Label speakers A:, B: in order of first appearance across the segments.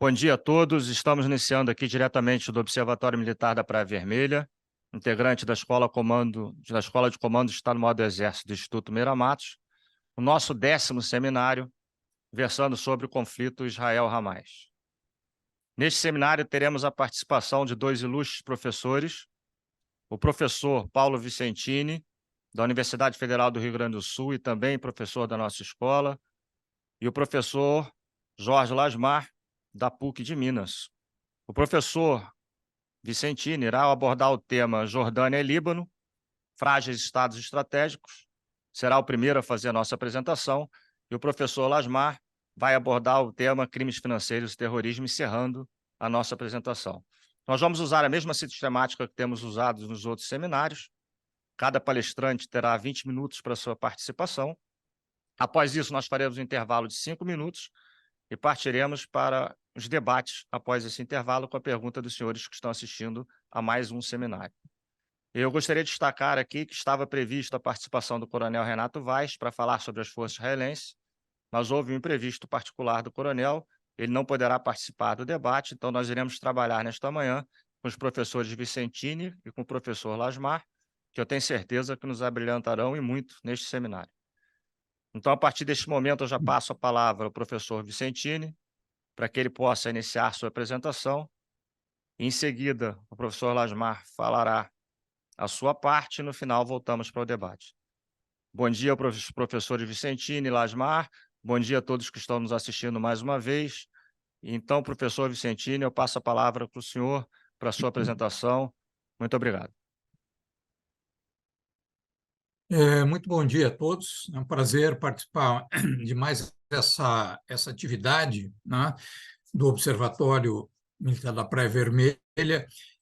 A: Bom dia a todos. Estamos iniciando aqui diretamente do Observatório Militar da Praia Vermelha, integrante da Escola de Comando de Estado-Maior do Exército do Instituto Meira Matos, o nosso 10º seminário versando sobre o conflito Israel-Hamas. Neste seminário teremos a participação de dois ilustres professores, o professor Paulo Vicentini, da Universidade Federal do Rio Grande do Sul e também professor da nossa escola, e o professor Jorge Lasmar, da PUC de Minas. O professor Vicentini irá abordar o tema Jordânia e Líbano, frágeis estados estratégicos. Será o primeiro a fazer a nossa apresentação. E o professor Lasmar vai abordar o tema crimes financeiros e terrorismo, encerrando a nossa apresentação. Nós vamos usar a mesma sistemática que temos usado nos outros seminários. Cada palestrante terá 20 minutos para sua participação. Após isso, nós faremos um intervalo de 5 minutos e partiremos para os debates após esse intervalo com a pergunta dos senhores que estão assistindo a mais um seminário. Eu gostaria de destacar aqui que estava prevista a participação do coronel Renato Vaz para falar sobre as forças israelenses, mas houve um imprevisto particular do coronel, ele não poderá participar do debate, então nós iremos trabalhar nesta manhã com os professores Vicentini e com o professor Lasmar, que eu tenho certeza que nos abrilhantarão e muito neste seminário. Então, a partir deste momento, eu já passo a palavra ao professor Vicentini, para que ele possa iniciar sua apresentação. Em seguida, o professor Lasmar falará a sua parte e, no final, voltamos para o debate. Bom dia aos professores Vicentini e Lasmar. Bom dia a todos que estão nos assistindo mais uma vez. Então, professor Vicentini, eu passo a palavra para o senhor, para a sua apresentação. Muito obrigado.
B: Muito bom dia a todos. É um prazer participar de mais essa atividade, né, do Observatório Militar da Praia Vermelha,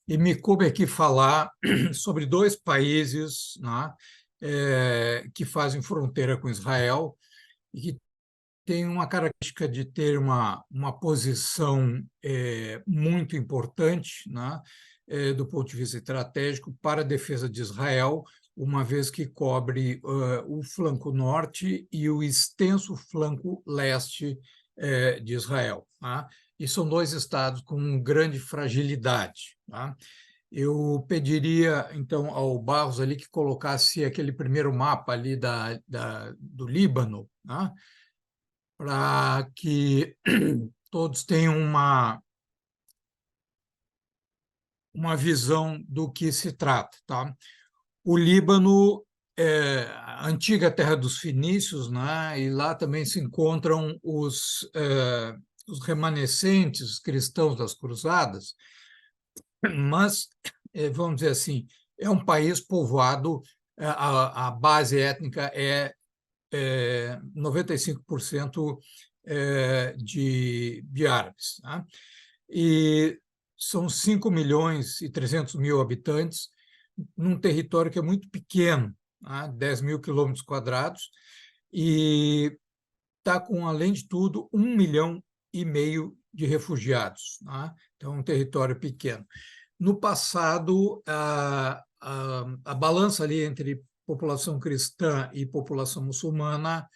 B: e me coube aqui falar sobre dois países, né, que fazem fronteira com Israel e que têm uma característica de ter uma posição muito importante, né, do ponto de vista estratégico para a defesa de Israel, uma vez que cobre o flanco norte e o extenso flanco leste de Israel, tá? E são dois estados com grande fragilidade, tá? Eu pediria, então, ao Barros ali que colocasse aquele primeiro mapa ali do Líbano, tá? Para que todos tenham uma visão do que se trata, tá? O Líbano é a antiga terra dos fenícios, né? E lá também se encontram os remanescentes cristãos das cruzadas, mas, vamos dizer assim, é um país povoado, a base étnica é 95% de árabes, tá? E são 5.300.000 habitantes, num território que é muito pequeno, tá? 10.000 quilômetros quadrados, e está com, além de tudo, 1,5 milhão de refugiados, tá? Então, é um território pequeno. No passado, a balança ali entre população cristã e população muçulmana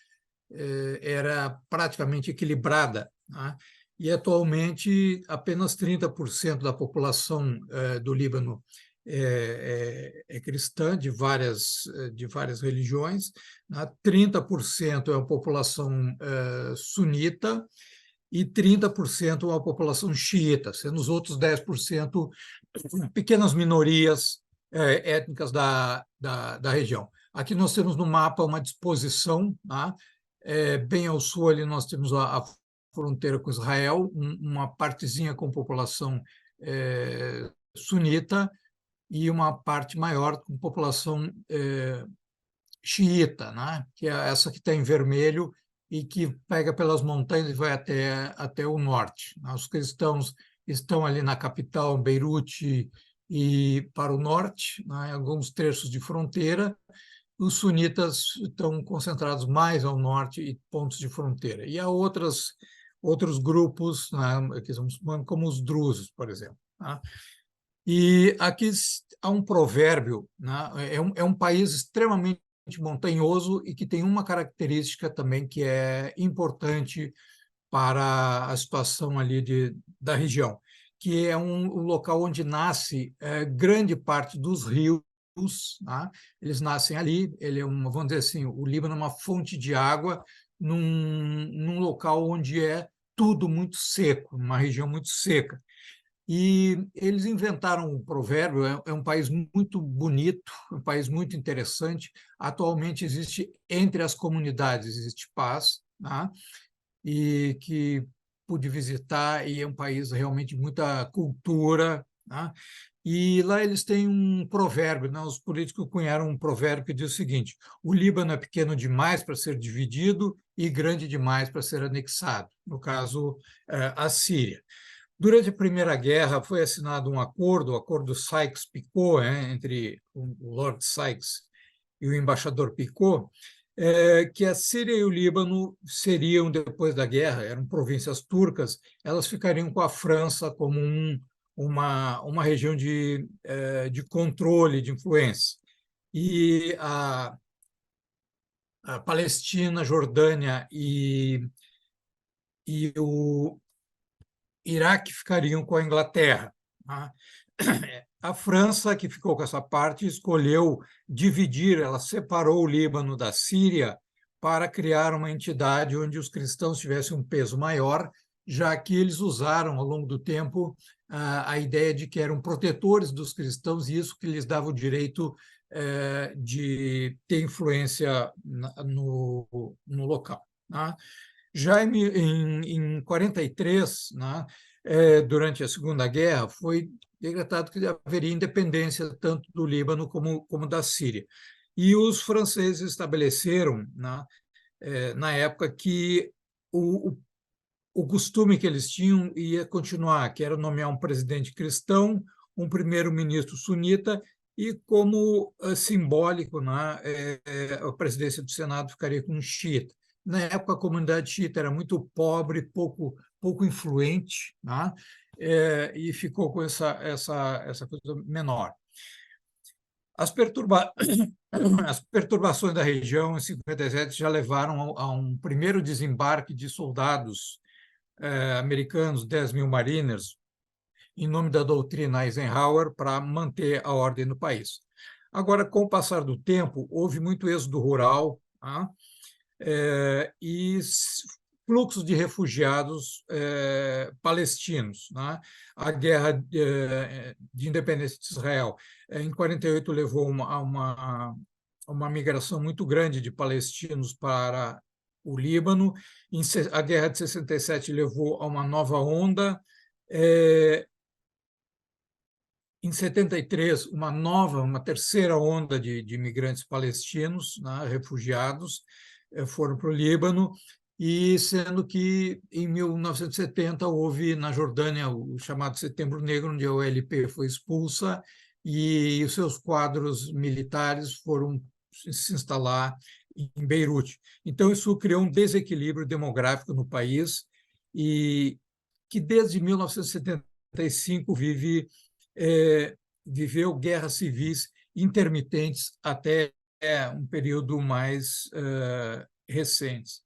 B: era praticamente equilibrada, tá? E, atualmente, apenas 30% da população do Líbano é cristã, de várias religiões, né? 30% é a população sunita e 30% é a população xiita, sendo os outros 10% pequenas minorias étnicas da região. Aqui nós temos no mapa uma disposição, tá? Bem ao sul ali nós temos a fronteira com Israel, uma partezinha com população sunita e uma parte maior com população xiita, né? Que é essa que está em vermelho e que pega pelas montanhas e vai até o norte. Os cristãos estão ali na capital, Beirute, e para o norte, né, em alguns trechos de fronteira. Os sunitas estão concentrados mais ao norte e pontos de fronteira. E há outros grupos, né, que são muçulmanos, como os drusos, por exemplo, tá? E aqui há um provérbio, né? É um país extremamente montanhoso e que tem uma característica também que é importante para a situação ali da região, que é um local onde nasce grande parte dos rios, tá? Eles nascem ali, ele é vamos dizer assim, o Líbano é uma fonte de água num local onde é tudo muito seco, uma região muito seca. E eles inventaram um provérbio, é um país muito bonito, um país muito interessante. Atualmente existe, entre as comunidades, existe paz, tá? E que pude visitar, e é um país realmente de muita cultura, tá? E lá eles têm um provérbio, né? Os políticos cunharam um provérbio que diz o seguinte: o Líbano é pequeno demais para ser dividido e grande demais para ser anexado, no caso, a Síria. Durante a Primeira Guerra foi assinado um acordo, o Acordo Sykes-Picot, entre o Lord Sykes e o embaixador Picot, que a Síria e o Líbano seriam, depois da guerra, eram províncias turcas, elas ficariam com a França como uma região de controle, de influência. E a Palestina, Jordânia e o Iraque ficariam com a Inglaterra, tá? A França, que ficou com essa parte, escolheu dividir, ela separou o Líbano da Síria para criar uma entidade onde os cristãos tivessem um peso maior, já que eles usaram, ao longo do tempo, a ideia de que eram protetores dos cristãos e isso que lhes dava o direito de ter influência no local, tá? Já em 43, né, durante a Segunda Guerra, foi decretado que haveria independência tanto do Líbano como da Síria. E os franceses estabeleceram, né, na época, que o costume que eles tinham ia continuar, que era nomear um presidente cristão, um primeiro-ministro sunita, e como simbólico, né, a presidência do Senado ficaria com um xiita. Na época, a comunidade xiita era muito pobre, pouco influente, né, e ficou com essa coisa menor. As, perturba... As perturbações da região em 57 já levaram a um primeiro desembarque de soldados americanos, 10.000 mariners, em nome da doutrina Eisenhower, para manter a ordem no país. Agora, com o passar do tempo, houve muito êxodo rural, tá? E fluxos de refugiados palestinos, né? A guerra de independência de Israel, em 48, levou a uma migração muito grande de palestinos para o Líbano. A guerra de 67 levou a uma nova onda. Em 73, uma terceira onda de imigrantes palestinos, né, refugiados, foram para o Líbano, e sendo que em 1970 houve na Jordânia o chamado Setembro Negro, onde a OLP foi expulsa e os seus quadros militares foram se instalar em Beirute. Então, isso criou um desequilíbrio demográfico no país e que desde 1975 viveu guerras civis intermitentes até um período mais recente.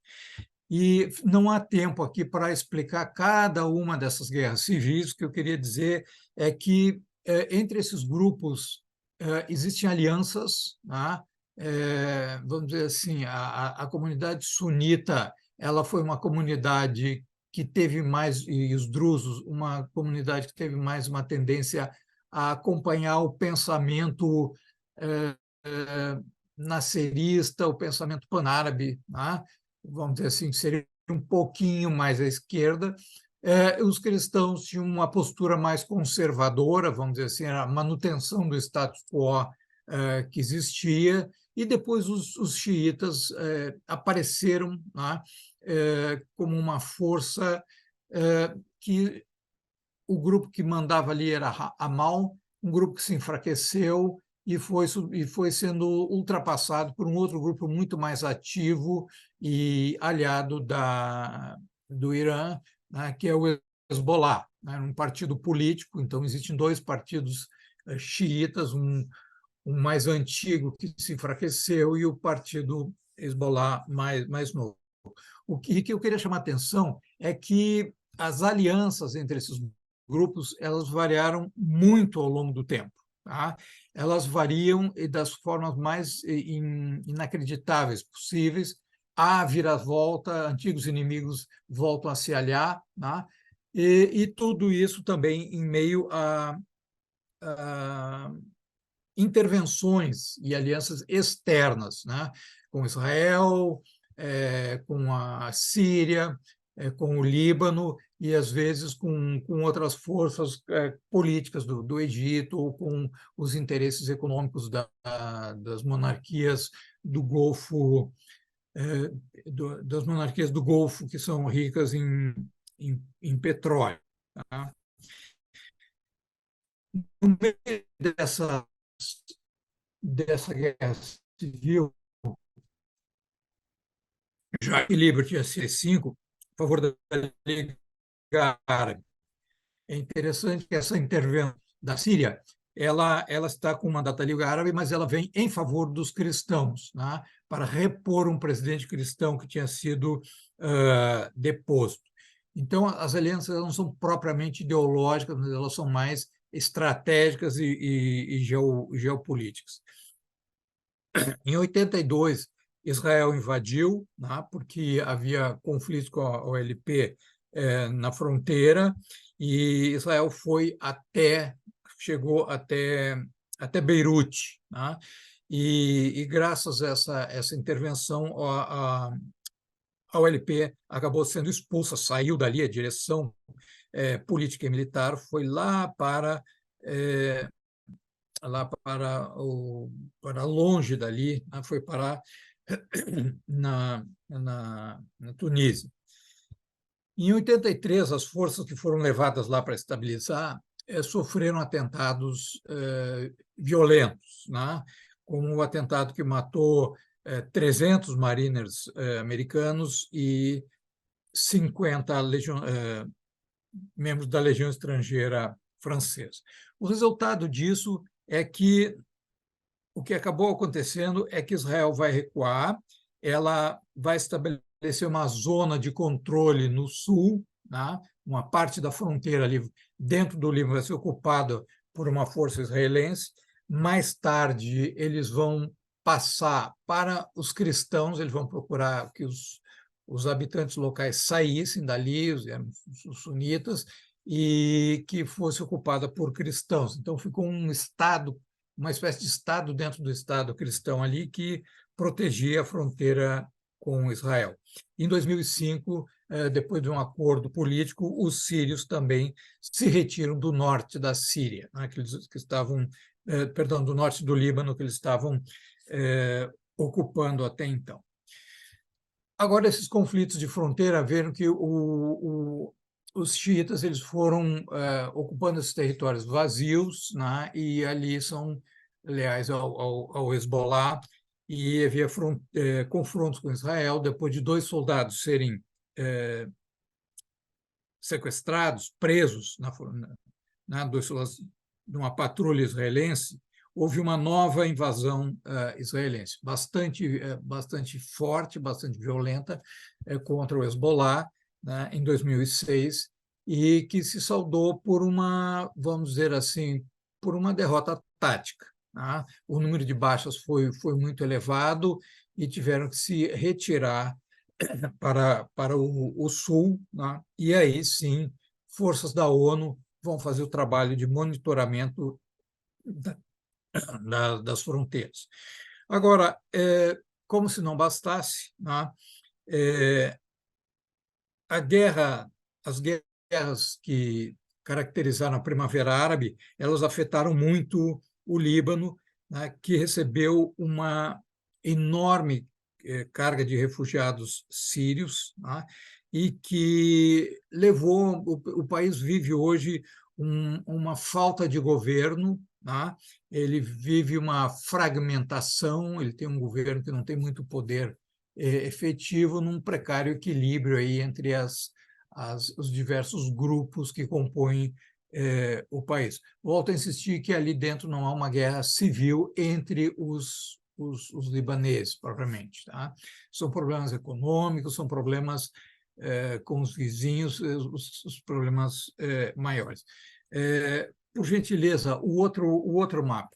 B: E não há tempo aqui para explicar cada uma dessas guerras civis. O que eu queria dizer é que, entre esses grupos, existem alianças, né? Vamos dizer assim, a comunidade sunita, ela foi uma comunidade que teve mais, e os drusos, uma comunidade que teve mais uma tendência a acompanhar o pensamento nascerista, o pensamento pan-árabe, né? Vamos dizer assim, seria um pouquinho mais à esquerda. Os cristãos tinham uma postura mais conservadora, vamos dizer assim, a manutenção do status quo que existia, e depois os xiitas apareceram, né, como uma força que o grupo que mandava ali era Amal, um grupo que se enfraqueceu e foi sendo ultrapassado por um outro grupo muito mais ativo e aliado do Irã, né, que é o Hezbollah, né, um partido político. Então, existem dois partidos xiitas, um mais antigo que se enfraqueceu e o partido Hezbollah mais novo. O que eu queria chamar a atenção é que as alianças entre esses grupos elas variaram muito ao longo do tempo. Tá? Elas variam das formas mais inacreditáveis possíveis. Há viravolta, antigos inimigos voltam a se aliar, tá? E tudo isso também em meio a intervenções e alianças externas, né? Com Israel, com a Síria, com o Líbano e, às vezes, com outras forças políticas do Egito ou com os interesses econômicos das monarquias do Golfo, das monarquias do Golfo, que são ricas em petróleo. Tá? No meio dessa guerra civil, já que Líbano tinha sido 5 a favor da Liga Árabe. É interessante que essa intervenção da Síria ela está com o mandato da Liga Árabe, mas ela vem em favor dos cristãos, né, para repor um presidente cristão que tinha sido deposto. Então, as alianças não são propriamente ideológicas, mas elas são mais estratégicas e geopolíticas. Em 82, Israel invadiu, né, porque havia conflitos com a OLP na fronteira, e Israel chegou até Beirute. Né, e graças a essa intervenção, a OLP acabou sendo expulsa, saiu dali, a direção política e militar foi para longe dali, né, foi parar na Tunísia. Em 83, as forças que foram levadas lá para estabilizar sofreram atentados violentos, né, como o atentado que matou 300 mariners americanos e 50 membros da Legião Estrangeira Francesa. O resultado disso é que o que acabou acontecendo é que Israel vai recuar, ela vai estabelecer uma zona de controle no sul, né? Uma parte da fronteira ali dentro do Líbano vai ser ocupada por uma força israelense. Mais tarde, eles vão passar para os cristãos, eles vão procurar que os habitantes locais saíssem dali, os sunitas, e que fosse ocupada por cristãos. Então, ficou um Estado, uma espécie de Estado dentro do Estado cristão ali, que protegia a fronteira com Israel. Em 2005, depois de um acordo político, os sírios também se retiram do norte da Síria, né, que estavam, perdão, do norte do Líbano, que eles estavam ocupando até então. Agora, esses conflitos de fronteira, viram que os xiitas eles foram ocupando esses territórios vazios, né, e ali são leais ao Hezbollah, e havia confrontos com Israel. Depois de 2 soldados serem sequestrados, presos de uma patrulha israelense, houve uma nova invasão israelense, bastante forte, bastante violenta, contra o Hezbollah, né, em 2006, e que se saldou por vamos dizer assim, por uma derrota tática. Tá? O número de baixas foi muito elevado e tiveram que se retirar para o sul, né? E aí sim, forças da ONU vão fazer o trabalho de monitoramento das fronteiras. Agora, como se não bastasse, né, as guerras que caracterizaram a Primavera Árabe, elas afetaram muito o Líbano, né, que recebeu uma enorme carga de refugiados sírios, né, e que levou o país vive hoje uma falta de governo, né, ele vive uma fragmentação, ele tem um governo que não tem muito poder efetivo, num precário equilíbrio aí entre os diversos grupos que compõem o país. Volto a insistir que ali dentro não há uma guerra civil entre os libaneses, propriamente. Tá? São problemas econômicos, são problemas com os vizinhos, os problemas maiores. Por gentileza, o outro mapa.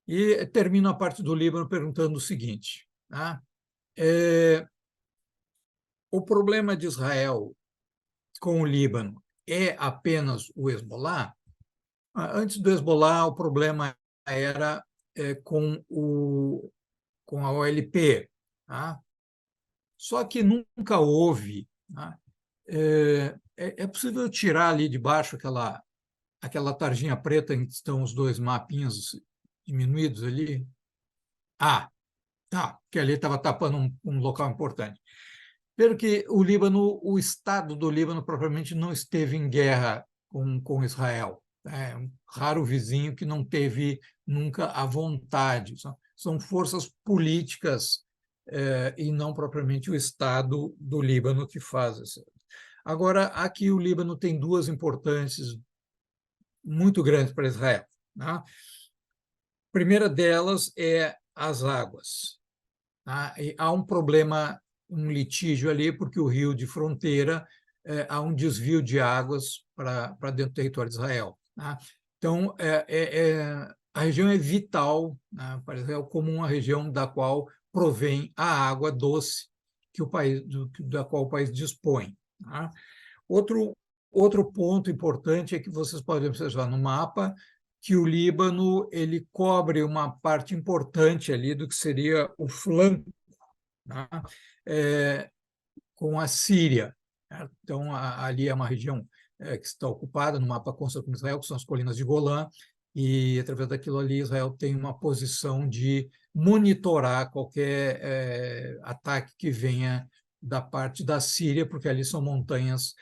B: E termino a parte do Líbano perguntando o seguinte, tá? O problema de Israel com o Líbano é apenas o Hezbollah? Antes do Hezbollah, o problema era com a OLP. Tá? Só que nunca houve. Tá? É possível tirar ali de baixo aquela tarjinha preta em que estão os dois mapinhas diminuídos ali? Ah, tá, que ali estava tapando um local importante. Pelo que o Estado do Líbano propriamente não esteve em guerra com Israel. É um raro vizinho que não teve nunca a vontade. São forças políticas e não propriamente o Estado do Líbano que faz isso. Agora, aqui o Líbano tem duas importantes muito grandes para Israel. Tá? A primeira delas é as águas. Tá? E há um problema, um litígio ali, porque o rio de fronteira há um desvio de águas para dentro do território de Israel. Tá? Então, a região é vital, né, para Israel como uma região da qual provém a água doce da qual o país dispõe. Tá? Outro ponto importante é que vocês podem observar no mapa que o Líbano ele cobre uma parte importante ali do que seria o flanco, tá? Com a Síria. Tá? Então, ali é uma região que está ocupada, no mapa consta como Israel, que são as colinas de Golã, e, através daquilo ali, Israel tem uma posição de monitorar qualquer ataque que venha da parte da Síria, porque ali são montanhas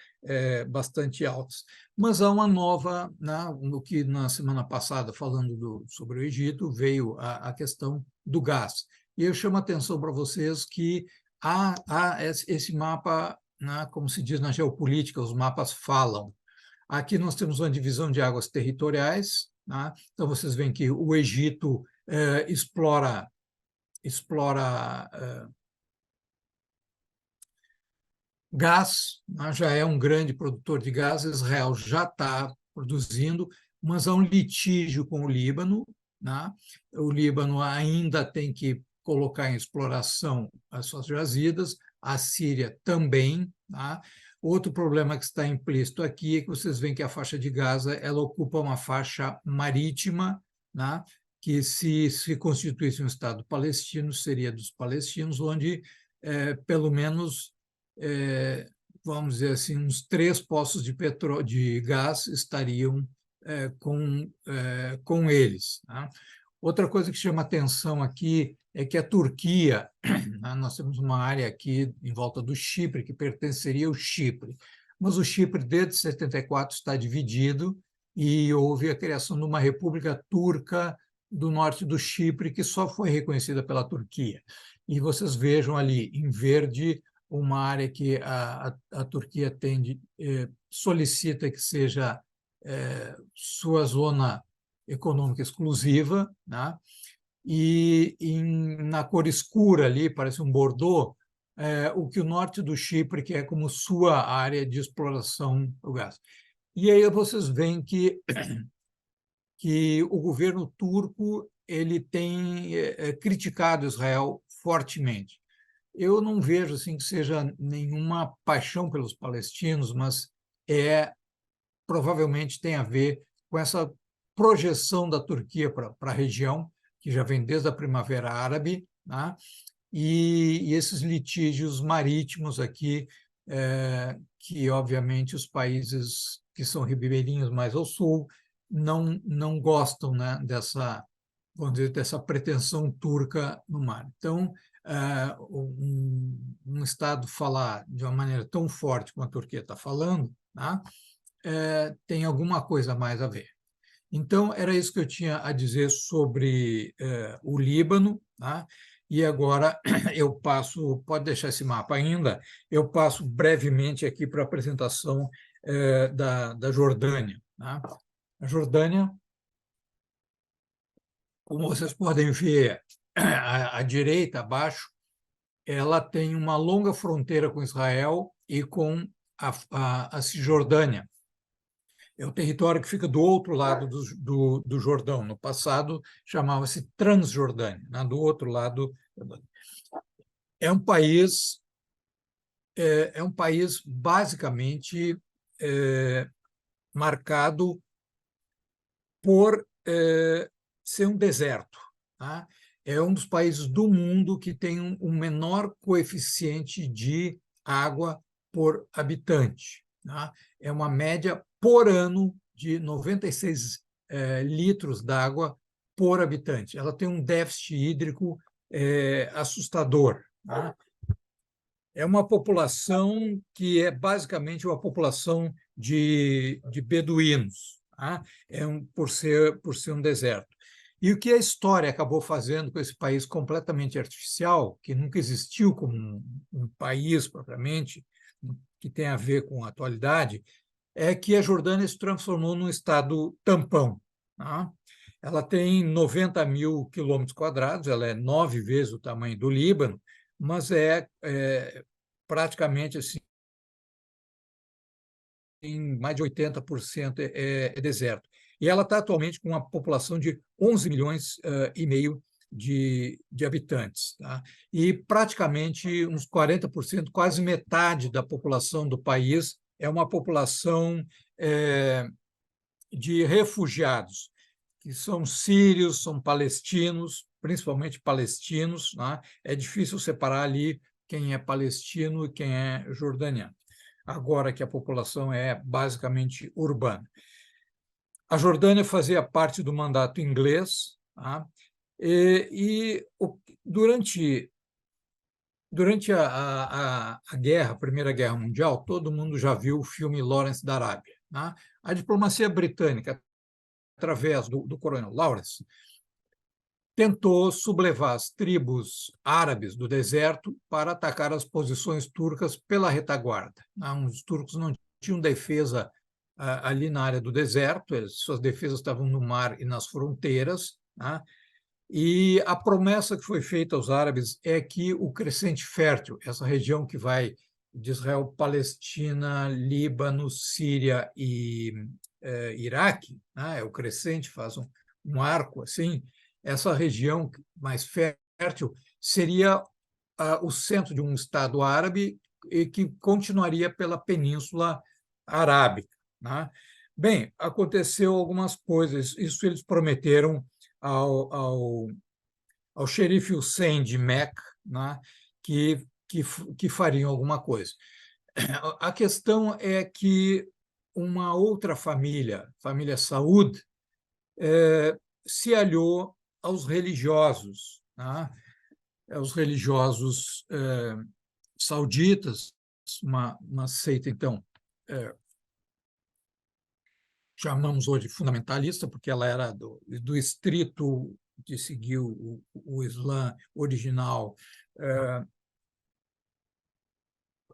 B: bastante altas. Mas há uma nova, né, no que na semana passada, falando sobre o Egito, veio a questão do gás. E eu chamo a atenção para vocês que há esse mapa, né, como se diz na geopolítica, os mapas falam. Aqui nós temos uma divisão de águas territoriais, né? Então vocês veem que o Egito explora gás, né? Já é um grande produtor de gás, Israel já está produzindo, mas há um litígio com o Líbano, né? O Líbano ainda tem que colocar em exploração as suas jazidas, a Síria também. Tá? Outro problema que está implícito aqui é que vocês veem que a faixa de Gaza ela ocupa uma faixa marítima, né? Que se constituísse um Estado palestino, seria dos palestinos, onde pelo menos vamos dizer assim, uns 3 poços de gás estariam com eles. Tá? Outra coisa que chama atenção aqui é que a Turquia, né, nós temos uma área aqui em volta do Chipre, que pertenceria ao Chipre, mas o Chipre, desde 74, está dividido e houve a criação de uma república turca do norte do Chipre, que só foi reconhecida pela Turquia. E vocês vejam ali, em verde, uma área que a Turquia solicita que seja sua zona econômica exclusiva, né? E na cor escura ali, parece um bordô, o que o norte do Chipre, que é como sua área de exploração do gás. E aí vocês veem que o governo turco ele tem criticado Israel fortemente. Eu não vejo assim que seja nenhuma paixão pelos palestinos, mas provavelmente tem a ver com essa projeção da Turquia para a região, que já vem desde a Primavera Árabe, né? E esses litígios marítimos aqui, que obviamente os países que são ribeirinhos mais ao sul não gostam, né, vamos dizer, dessa pretensão turca no mar. Então, um Estado falar de uma maneira tão forte como a Turquia está falando, né, tem alguma coisa a mais a ver. Então, era isso que eu tinha a dizer sobre o Líbano, tá? E agora eu passo, pode deixar esse mapa ainda, eu passo brevemente aqui para a apresentação da Jordânia. Tá? A Jordânia, como vocês podem ver à direita, abaixo, ela tem uma longa fronteira com Israel e com a Cisjordânia. É o território que fica do outro lado do Jordão. No passado, chamava-se Transjordânia, né? Do outro lado. É um país, é um país basicamente marcado por ser um deserto. Tá? É um dos países do mundo que tem um menor coeficiente de água por habitante. Tá? É uma média por ano de 96 litros d'água por habitante. Ela tem um déficit hídrico assustador. Tá? É uma população que é basicamente uma população de beduínos, tá? Por ser um deserto. E o que a história acabou fazendo com esse país completamente artificial, que nunca existiu como um país propriamente, que tem a ver com a atualidade, é que a Jordânia se transformou num estado tampão. Tá? Ela tem 90 mil quilômetros quadrados, ela é 9 vezes o tamanho do Líbano, mas praticamente assim, em mais de 80% é deserto. E ela está atualmente com uma população de 11 milhões e meio de habitantes. Tá? E praticamente uns 40%, quase metade da população do país é uma população de refugiados, que são sírios, são palestinos, principalmente palestinos. Né? É difícil separar ali quem é palestino e quem é jordaniano, agora que a população é basicamente urbana. A Jordânia fazia parte do mandato inglês, tá? Durante a guerra, a Primeira Guerra Mundial, todo mundo já viu o filme Lawrence da Arábia. Tá? A diplomacia britânica, através do coronel Lawrence, tentou sublevar as tribos árabes do deserto para atacar as posições turcas pela retaguarda. Os turcos não tinham defesa ali na área do deserto, suas defesas estavam no mar e nas fronteiras, e a promessa que foi feita aos árabes é que o crescente fértil, essa região que vai de Israel, Palestina, Líbano, Síria e Iraque, é o crescente, faz um arco assim, essa região mais fértil seria o centro de um Estado árabe e que continuaria pela Península Arábica. Né? Bem, aconteceu algumas coisas, isso eles prometeram ao xerife Hussein de Meca, né, que fariam alguma coisa. A questão é que uma outra família, família Saud, se aliou aos religiosos, né, aos religiosos sauditas, uma seita, então, chamamos hoje fundamentalista, porque ela era do estrito que seguiu o Islã original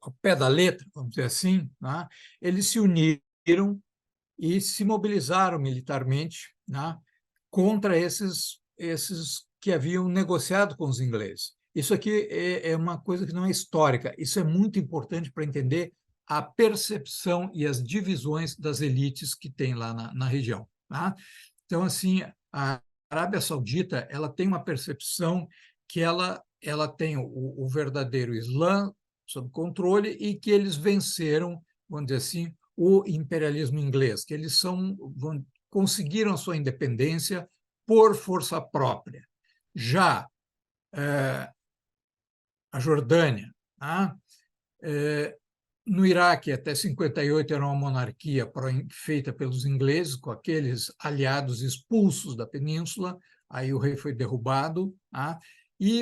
B: ao pé da letra, vamos dizer assim. Né? Eles se uniram e se mobilizaram militarmente, né, contra esses que haviam negociado com os ingleses. Isso aqui é uma coisa que não é histórica, isso é muito importante para entender a percepção e as divisões das elites que tem lá na região. Tá? Então, assim, a Arábia Saudita ela tem uma percepção que ela tem o verdadeiro Islã sob controle e que eles venceram, vamos dizer assim, o imperialismo inglês, que eles conseguiram a sua independência por força própria. Já a Jordânia, tá? No Iraque, até 58, era uma monarquia feita pelos ingleses, com aqueles aliados expulsos da península, aí o rei foi derrubado, tá?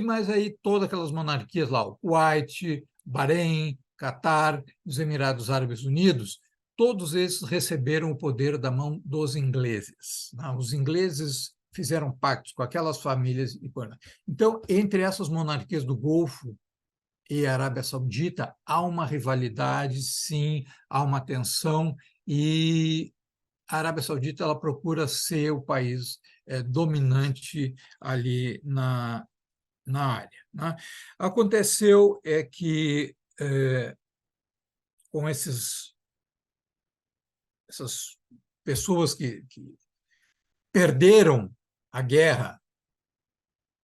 B: Mas aí todas aquelas monarquias lá, o Kuwait, Bahrein, Catar, os Emirados Árabes Unidos, todos esses receberam o poder da mão dos ingleses. Tá? Os ingleses fizeram pactos com aquelas famílias. Então, entre essas monarquias do Golfo e a Arábia Saudita, há uma rivalidade, sim, há uma tensão, e a Arábia Saudita ela procura ser o país dominante ali na área. Né? Aconteceu que com essas pessoas que perderam a guerra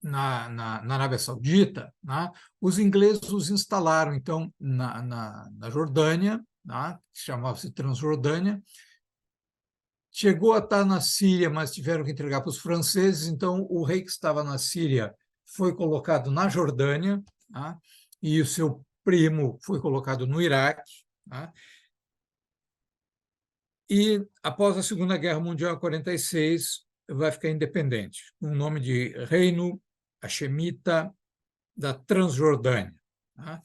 B: na Arábia Saudita, né? Os ingleses os instalaram, então, na Jordânia, né? Que chamava-se Transjordânia. Chegou a estar na Síria, mas tiveram que entregar para os franceses, então o rei que estava na Síria foi colocado na Jordânia, né? E o seu primo foi colocado no Iraque, né? E, após a Segunda Guerra Mundial, em 1946, vai ficar independente, com o nome de Reino Hashemita da Transjordânia, tá?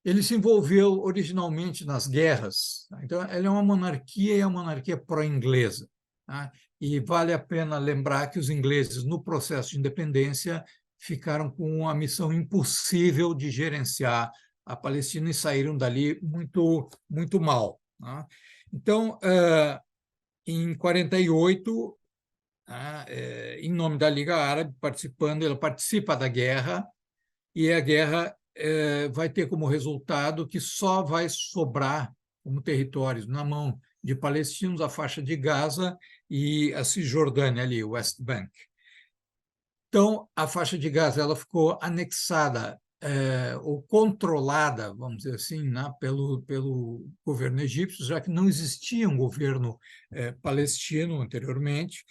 B: Ele se envolveu originalmente nas guerras, tá? Então, ele é uma monarquia e é uma monarquia pró-inglesa, tá? E vale a pena lembrar que os ingleses, no processo de independência, ficaram com a missão impossível de gerenciar a Palestina e saíram dali muito, muito mal, tá? Então, em 48, em nome da Liga Árabe, ela participa da guerra, e a guerra vai ter como resultado que só vai sobrar como territórios na mão de palestinos a faixa de Gaza e a Cisjordânia ali, o West Bank. Então, a faixa de Gaza ela ficou anexada ou controlada, vamos dizer assim, né, pelo governo egípcio, já que não existia um governo palestino anteriormente,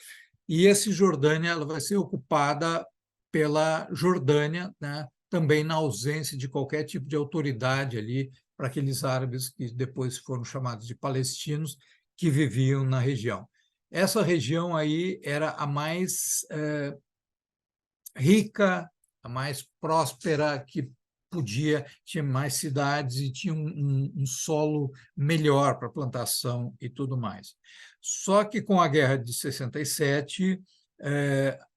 B: e a Cisjordânia ela vai ser ocupada pela Jordânia, né, também na ausência de qualquer tipo de autoridade ali para aqueles árabes que depois foram chamados de palestinos que viviam na região. Essa região aí era a mais rica, a mais próspera que podia, tinha mais cidades e tinha um solo melhor para plantação e tudo mais. Só que com a Guerra de 67,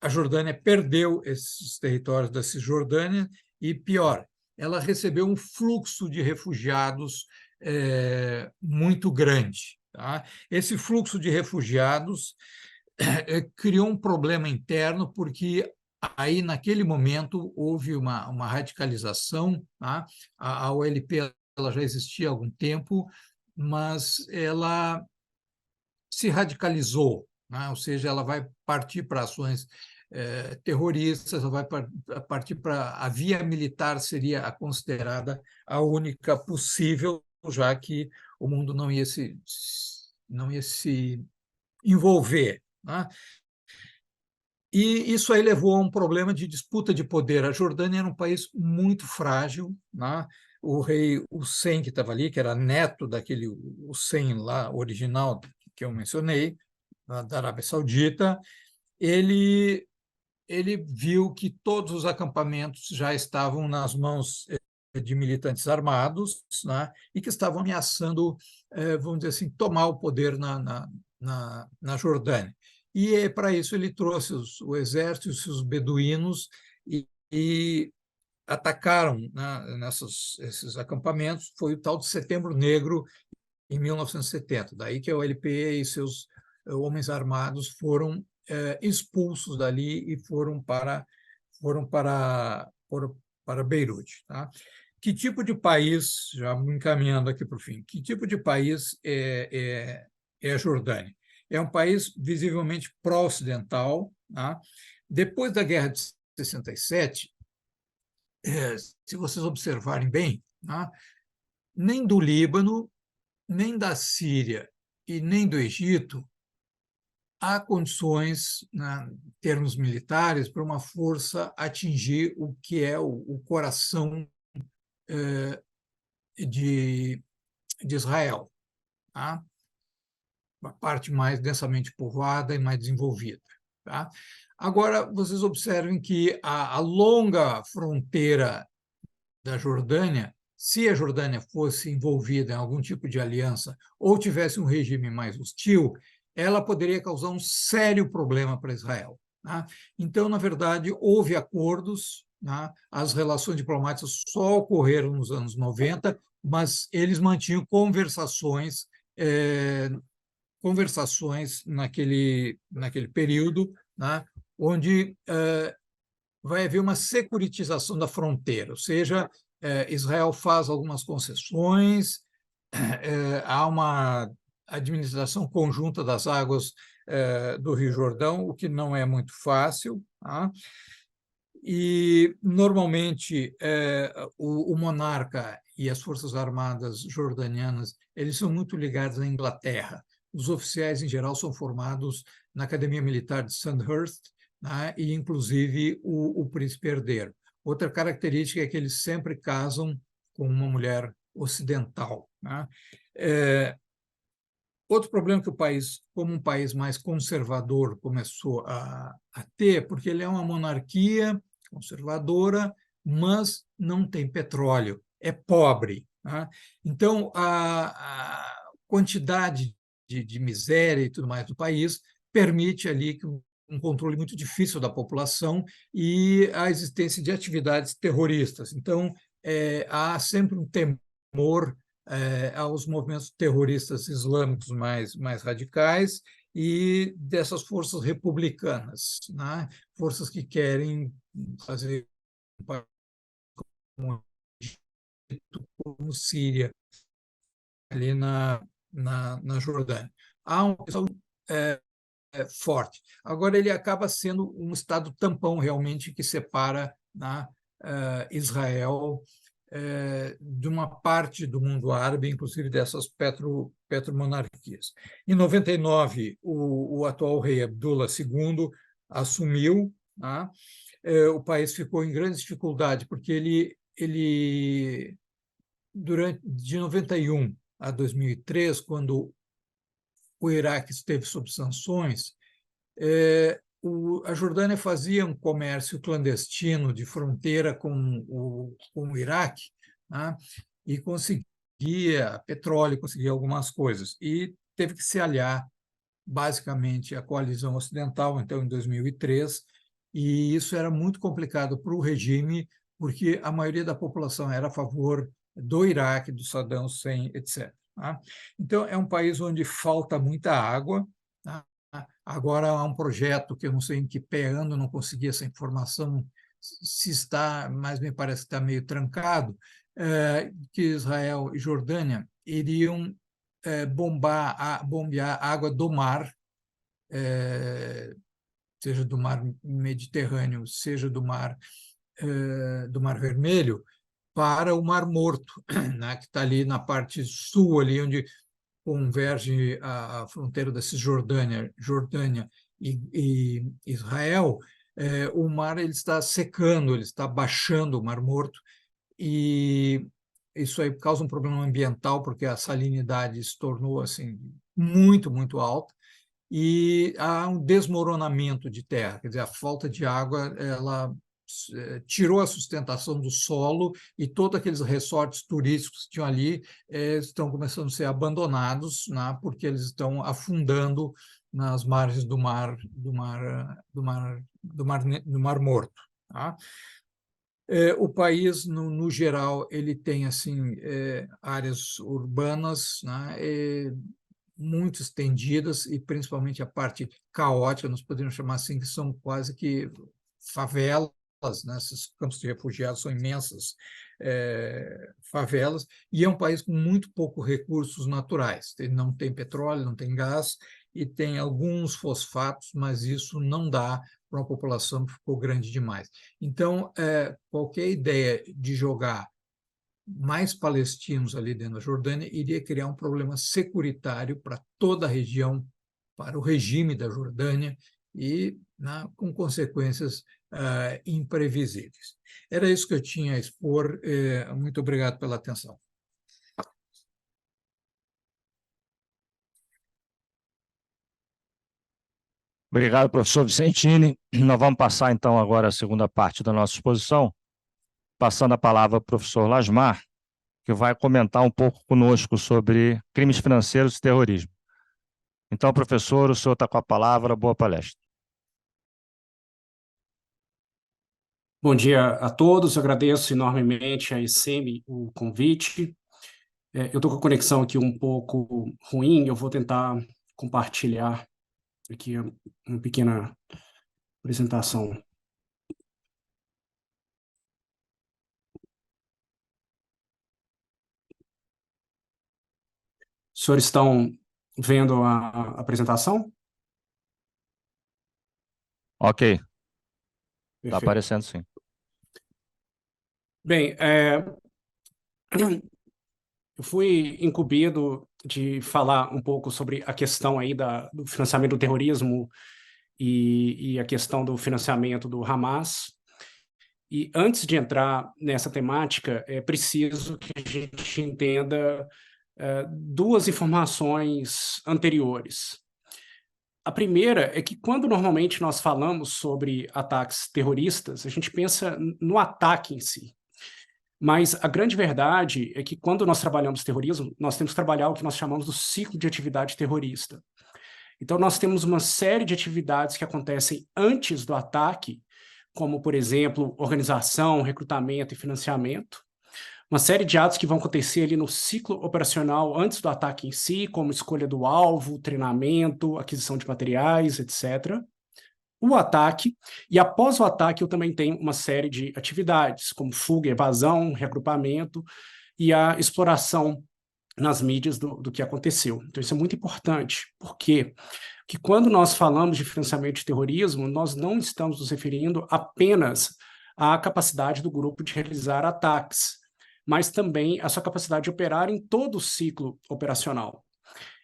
B: a Jordânia perdeu esses territórios da Cisjordânia e, pior, ela recebeu um fluxo de refugiados muito grande. Tá? Esse fluxo de refugiados criou um problema interno, porque aí, naquele momento, houve uma radicalização. Tá? A OLP ela já existia há algum tempo, mas ela se radicalizou, né? Ou seja, ela vai partir para ações terroristas, ela vai partir para a via militar, seria a considerada a única possível, já que o mundo não ia se envolver, né? E isso aí levou a um problema de disputa de poder. A Jordânia era um país muito frágil, né? O rei Hussein, que estava ali, que era neto daquele Hussein lá, original, que eu mencionei, da Arábia Saudita, ele viu que todos os acampamentos já estavam nas mãos de militantes armados, né? E que estavam ameaçando, vamos dizer assim, tomar o poder na Jordânia. E para isso ele trouxe o exército, os beduínos, e atacaram, né, esses acampamentos. Foi o tal de Setembro Negro, em 1970. Daí que a OLP e seus homens armados foram expulsos dali e foram para Beirute. Tá? Que tipo de país, já encaminhando aqui para o fim, que tipo de país é a Jordânia? É um país visivelmente pró-ocidental. Tá? Depois da Guerra de 67, se vocês observarem bem, tá? Nem do Líbano, nem da Síria e nem do Egito há condições, né, em termos militares, para uma força atingir o que é o coração de Israel, tá? A parte mais densamente povoada e mais desenvolvida. Tá? Agora, vocês observem que a longa fronteira da Jordânia, se a Jordânia fosse envolvida em algum tipo de aliança ou tivesse um regime mais hostil, ela poderia causar um sério problema para Israel. Tá? Então, na verdade, houve acordos, tá? As relações diplomáticas só ocorreram nos anos 90, mas eles mantinham conversações naquele período, tá? Onde vai haver uma securitização da fronteira, ou seja, Israel faz algumas concessões, há uma administração conjunta das águas do Rio Jordão, o que não é muito fácil, tá? E, normalmente, o monarca e as forças armadas jordanianas, eles são muito ligados à Inglaterra. Os oficiais, em geral, são formados na Academia Militar de Sandhurst, né, e, inclusive, o príncipe herdeiro. Outra característica é que eles sempre casam com uma mulher ocidental, né? Outro problema que o país, como um país mais conservador, começou a ter, porque ele é uma monarquia conservadora, mas não tem petróleo, é pobre, tá? Então, a quantidade de miséria e tudo mais do país permite ali que um controle muito difícil da população e a existência de atividades terroristas. Então, há sempre um temor aos movimentos terroristas islâmicos mais radicais e dessas forças republicanas, né? Forças que querem fazer um país como Síria, ali na Jordânia. Há uma questão forte. Agora, ele acaba sendo um estado tampão, realmente, que separa, né, Israel de uma parte do mundo árabe, inclusive dessas petromonarquias. Em 99, o atual rei Abdullah II assumiu, né? O país ficou em grande dificuldade, porque de 91 a 2003, quando o Iraque esteve sob sanções, a Jordânia fazia um comércio clandestino de fronteira com o Iraque, né? E conseguia petróleo, conseguia algumas coisas. E teve que se aliar, basicamente, à coalizão ocidental, então, em 2003, e isso era muito complicado para o regime, porque a maioria da população era a favor do Iraque, do Saddam Hussein, etc. Tá? Então, é um país onde falta muita água. Tá? Agora há um projeto que eu não sei em que pé ando, não consegui essa informação se está, mas me parece que está meio trancado, que Israel e Jordânia iriam bombear água do mar, seja do mar Mediterrâneo, seja do mar Vermelho, para o Mar Morto, né, que está ali na parte sul, ali onde converge a fronteira da Jordânia e Israel. O mar ele está secando, ele está baixando o Mar Morto, e isso aí causa um problema ambiental, porque a salinidade se tornou assim muito, muito alta, e há um desmoronamento de terra, quer dizer, a falta de água, ela tirou a sustentação do solo, e todos aqueles resorts turísticos que tinham ali estão começando a ser abandonados, né, porque eles estão afundando nas margens do Mar Morto. Tá? O país, no geral, ele tem assim áreas urbanas, né, muito estendidas, e principalmente a parte caótica, nós poderíamos chamar assim, que são quase que favelas, né? Esses campos de refugiados são imensas favelas, e é um país com muito poucos recursos naturais. Ele não tem petróleo, não tem gás, e tem alguns fosfatos, mas isso não dá para uma população que ficou grande demais. Então, qualquer ideia de jogar mais palestinos ali dentro da Jordânia iria criar um problema securitário para toda a região, para o regime da Jordânia, e, né, com consequências imprevisíveis. Era isso que eu tinha a expor. Muito obrigado pela atenção.
A: Obrigado, professor Vicentini. Nós vamos passar, então, agora a segunda parte da nossa exposição, passando a palavra ao professor Lasmar, que vai comentar um pouco conosco sobre crimes financeiros e terrorismo. Então, professor, o senhor está com a palavra. Boa palestra.
C: Bom dia a todos, agradeço enormemente a ECM o convite. Eu estou com a conexão aqui um pouco ruim, eu vou tentar compartilhar aqui uma pequena apresentação. Os senhores estão vendo a apresentação?
A: Ok, está
C: Perfeito.
A: aparecendo sim.
C: Bem, eu fui incumbido de falar um pouco sobre a questão aí do financiamento do terrorismo e a questão do financiamento do Hamas. E antes de entrar nessa temática, é preciso que a gente entenda duas informações anteriores. A primeira é que quando normalmente nós falamos sobre ataques terroristas, a gente pensa no ataque em si. Mas a grande verdade é que quando nós trabalhamos terrorismo, nós temos que trabalhar o que nós chamamos do ciclo de atividade terrorista. Então, nós temos uma série de atividades que acontecem antes do ataque, como, por exemplo, organização, recrutamento e financiamento. Uma série de atos que vão acontecer ali no ciclo operacional antes do ataque em si, como escolha do alvo, treinamento, aquisição de materiais, etc. O ataque, e após o ataque eu também tenho uma série de atividades, como fuga, evasão, reagrupamento e a exploração nas mídias do que aconteceu. Então isso é muito importante. Por quê? Porque quando nós falamos de financiamento de terrorismo, nós não estamos nos referindo apenas à capacidade do grupo de realizar ataques, mas também à sua capacidade de operar em todo o ciclo operacional.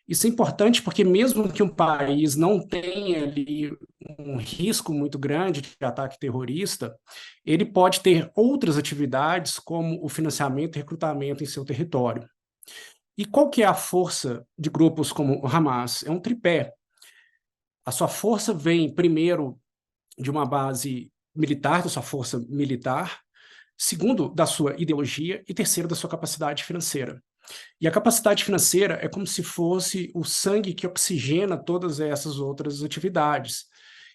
C: Isso é importante porque mesmo que um país não tenha ali um risco muito grande de ataque terrorista, ele pode ter outras atividades como o financiamento e recrutamento em seu território. E qual que é a força de grupos como o Hamas? É um tripé. A sua força vem primeiro de uma base militar, da sua força militar, segundo, da sua ideologia e terceiro, da sua capacidade financeira. E a capacidade financeira é como se fosse o sangue que oxigena todas essas outras atividades.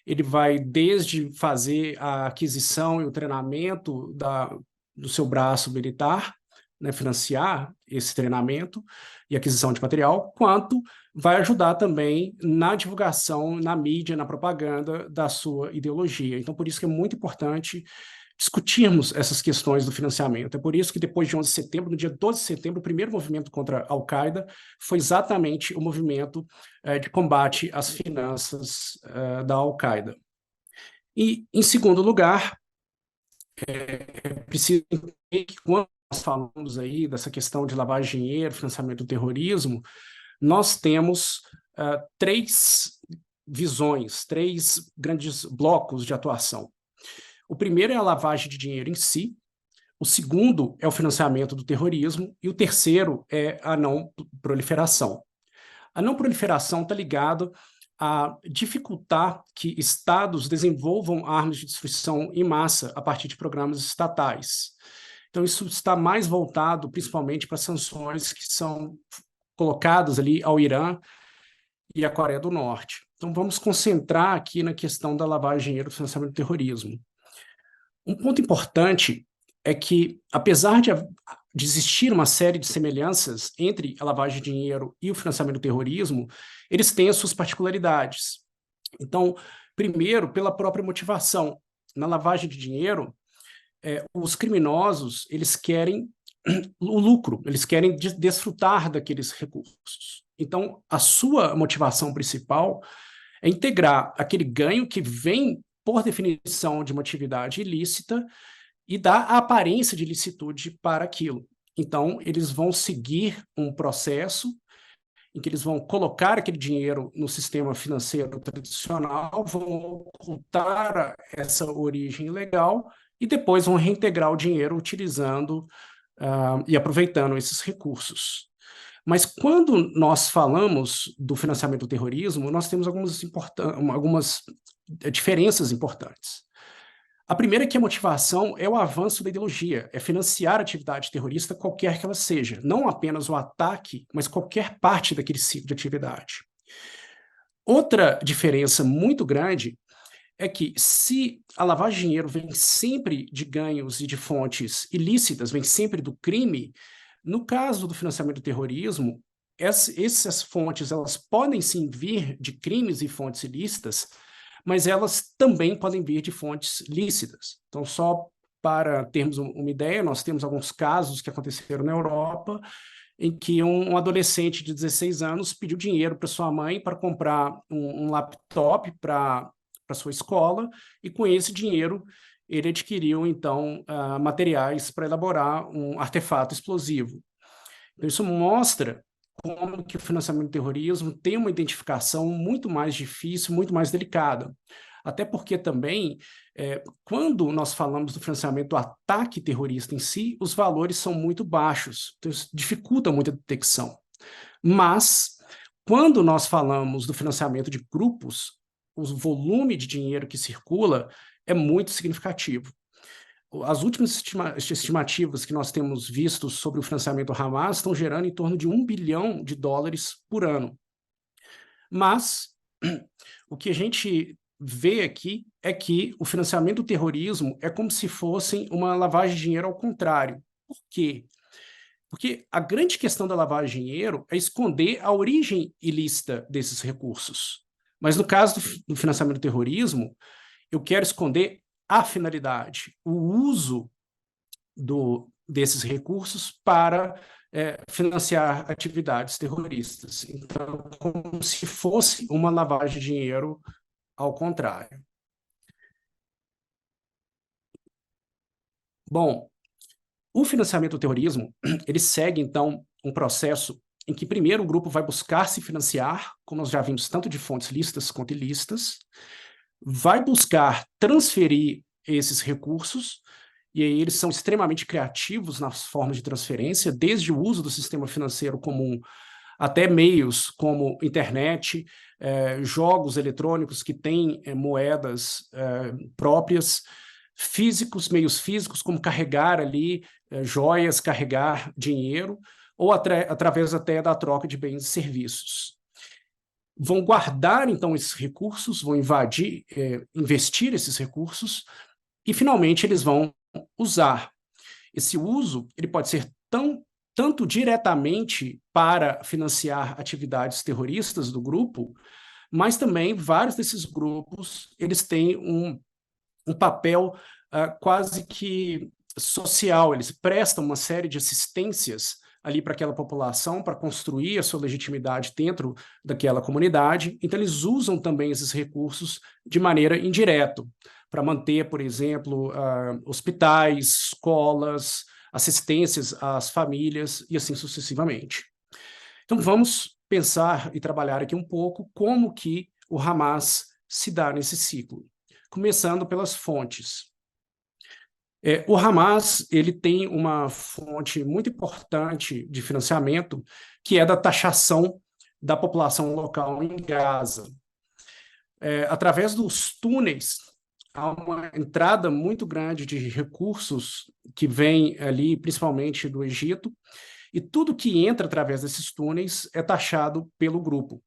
C: Ele vai desde fazer a aquisição e o treinamento do seu braço militar, né, financiar esse treinamento e aquisição de material, quanto vai ajudar também na divulgação, na mídia, na propaganda da sua ideologia. Então, por isso que é muito importante discutirmos essas questões do financiamento. É por isso que depois de 11 de setembro, no dia 12 de setembro, o primeiro movimento contra a Al-Qaeda foi exatamente o movimento de combate às finanças da Al-Qaeda. E, em segundo lugar, é preciso entender que quando nós falamos aí dessa questão de lavagem de dinheiro, financiamento do terrorismo, nós temos três visões, três grandes blocos de atuação. O primeiro é a lavagem de dinheiro em si, o segundo é o financiamento do terrorismo e o terceiro é a não proliferação. A não proliferação está ligada a dificultar que estados desenvolvam armas de destruição em massa a partir de programas estatais. Então, isso está mais voltado principalmente para sanções que são colocadas ali ao Irã e à Coreia do Norte. Então, vamos concentrar aqui na questão da lavagem de dinheiro e financiamento do terrorismo. Um ponto importante é que, apesar de existir uma série de semelhanças entre a lavagem de dinheiro e o financiamento do terrorismo, eles têm as suas particularidades. Então, primeiro, pela própria motivação. Na lavagem de dinheiro, os criminosos, eles querem o lucro, eles querem desfrutar daqueles recursos. Então, a sua motivação principal é integrar aquele ganho que vem, por definição, de uma atividade ilícita e dar a aparência de licitude para aquilo. Então, eles vão seguir um processo em que eles vão colocar aquele dinheiro no sistema financeiro tradicional, vão ocultar essa origem ilegal e depois vão reintegrar o dinheiro utilizando e aproveitando esses recursos. Mas quando nós falamos do financiamento do terrorismo, nós temos algumas diferenças importantes. A primeira é que a motivação é o avanço da ideologia, é financiar a atividade terrorista, qualquer que ela seja, não apenas o ataque, mas qualquer parte daquele ciclo de atividade. Outra diferença muito grande é que se a lavagem de dinheiro vem sempre de ganhos e de fontes ilícitas, vem sempre do crime, no caso do financiamento do terrorismo, essas fontes elas podem sim vir de crimes e fontes ilícitas, mas elas também podem vir de fontes lícitas. Então, só para termos uma ideia, nós temos alguns casos que aconteceram na Europa em que um adolescente de 16 anos pediu dinheiro para sua mãe para comprar um laptop para sua escola, e com esse dinheiro ele adquiriu, então, materiais para elaborar um artefato explosivo. Então, isso mostra como que o financiamento do terrorismo tem uma identificação muito mais difícil, muito mais delicada. Até porque também, quando nós falamos do financiamento do ataque terrorista em si, os valores são muito baixos, então isso dificulta muito a detecção. Mas, quando nós falamos do financiamento de grupos, o volume de dinheiro que circula é muito significativo. As últimas estimativas que nós temos visto sobre o financiamento do Hamas estão gerando em torno de $1 bilhão por ano. Mas o que a gente vê aqui é que o financiamento do terrorismo é como se fosse uma lavagem de dinheiro ao contrário. Por quê? Porque a grande questão da lavagem de dinheiro é esconder a origem ilícita desses recursos. Mas no caso do financiamento do terrorismo, eu quero esconder a finalidade, o uso desses recursos para financiar atividades terroristas. Então, como se fosse uma lavagem de dinheiro ao contrário. Bom, o financiamento do terrorismo, ele segue, então, um processo em que, primeiro, o grupo vai buscar se financiar, como nós já vimos, tanto de fontes lícitas quanto ilícitas, vai buscar transferir esses recursos, e aí eles são extremamente criativos nas formas de transferência, desde o uso do sistema financeiro comum até meios como internet, jogos eletrônicos que têm moedas próprias, meios físicos, como carregar ali joias, carregar dinheiro, ou através até da troca de bens e serviços. Vão guardar, então, esses recursos, vão investir esses recursos, e, finalmente, eles vão usar. Esse uso ele pode ser tanto diretamente para financiar atividades terroristas do grupo, mas também vários desses grupos eles têm um papel quase que social, eles prestam uma série de assistências ali para aquela população, para construir a sua legitimidade dentro daquela comunidade. Então, eles usam também esses recursos de maneira indireta, para manter, por exemplo, hospitais, escolas, assistências às famílias e assim sucessivamente. Então, vamos pensar e trabalhar aqui um pouco como que o Hamas se dá nesse ciclo, começando pelas fontes. O Hamas ele tem uma fonte muito importante de financiamento, que é da taxação da população local em Gaza. Através dos túneis, há uma entrada muito grande de recursos que vem ali, principalmente do Egito, e tudo que entra através desses túneis é taxado pelo grupo.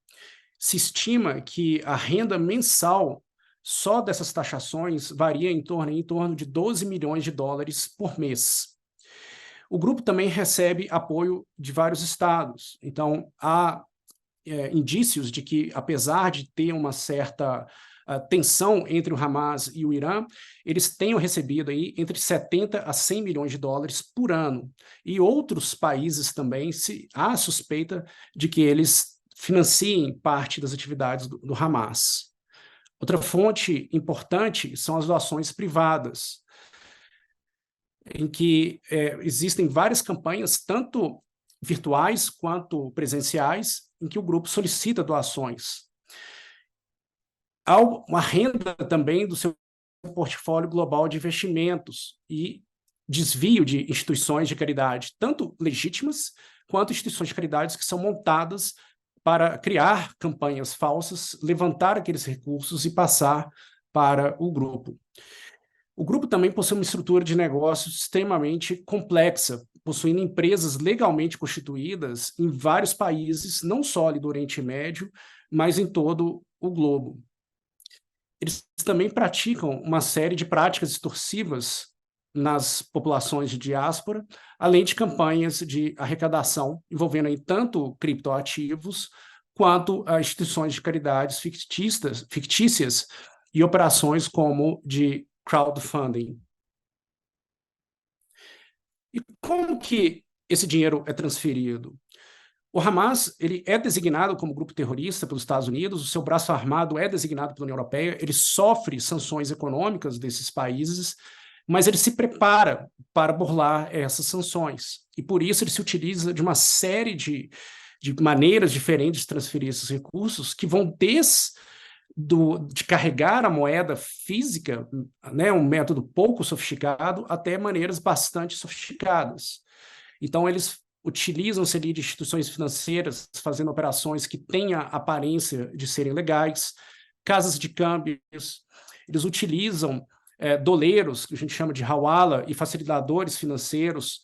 C: Se estima que a renda mensal só dessas taxações varia em torno de $12 milhões por mês. O grupo também recebe apoio de vários estados. Então, há indícios de que, apesar de ter uma certa tensão entre o Hamas e o Irã, eles tenham recebido aí entre 70 a 100 milhões de dólares por ano. E outros países também, há suspeita de que eles financiem parte das atividades do Hamas. Outra fonte importante são as doações privadas, em que existem várias campanhas, tanto virtuais quanto presenciais, em que o grupo solicita doações. Há uma renda também do seu portfólio global de investimentos e desvio de instituições de caridade, tanto legítimas quanto instituições de caridade que são montadas para criar campanhas falsas, levantar aqueles recursos e passar para o grupo. O grupo também possui uma estrutura de negócios extremamente complexa, possuindo empresas legalmente constituídas em vários países, não só ali do Oriente Médio, mas em todo o globo. Eles também praticam uma série de práticas extorsivas nas populações de diáspora, além de campanhas de arrecadação envolvendo aí tanto criptoativos quanto instituições de caridades fictícias e operações como de crowdfunding. E como que esse dinheiro é transferido? O Hamas ele é designado como grupo terrorista pelos Estados Unidos, o seu braço armado é designado pela União Europeia, ele sofre sanções econômicas desses países, mas ele se prepara para burlar essas sanções. E por isso ele se utiliza de uma série de maneiras diferentes de transferir esses recursos, que vão de carregar a moeda física, né, um método pouco sofisticado, até maneiras bastante sofisticadas. Então, eles utilizam-se ali de instituições financeiras fazendo operações que têm a aparência de serem legais, casas de câmbios, eles utilizam doleiros, que a gente chama de hawala, e facilitadores financeiros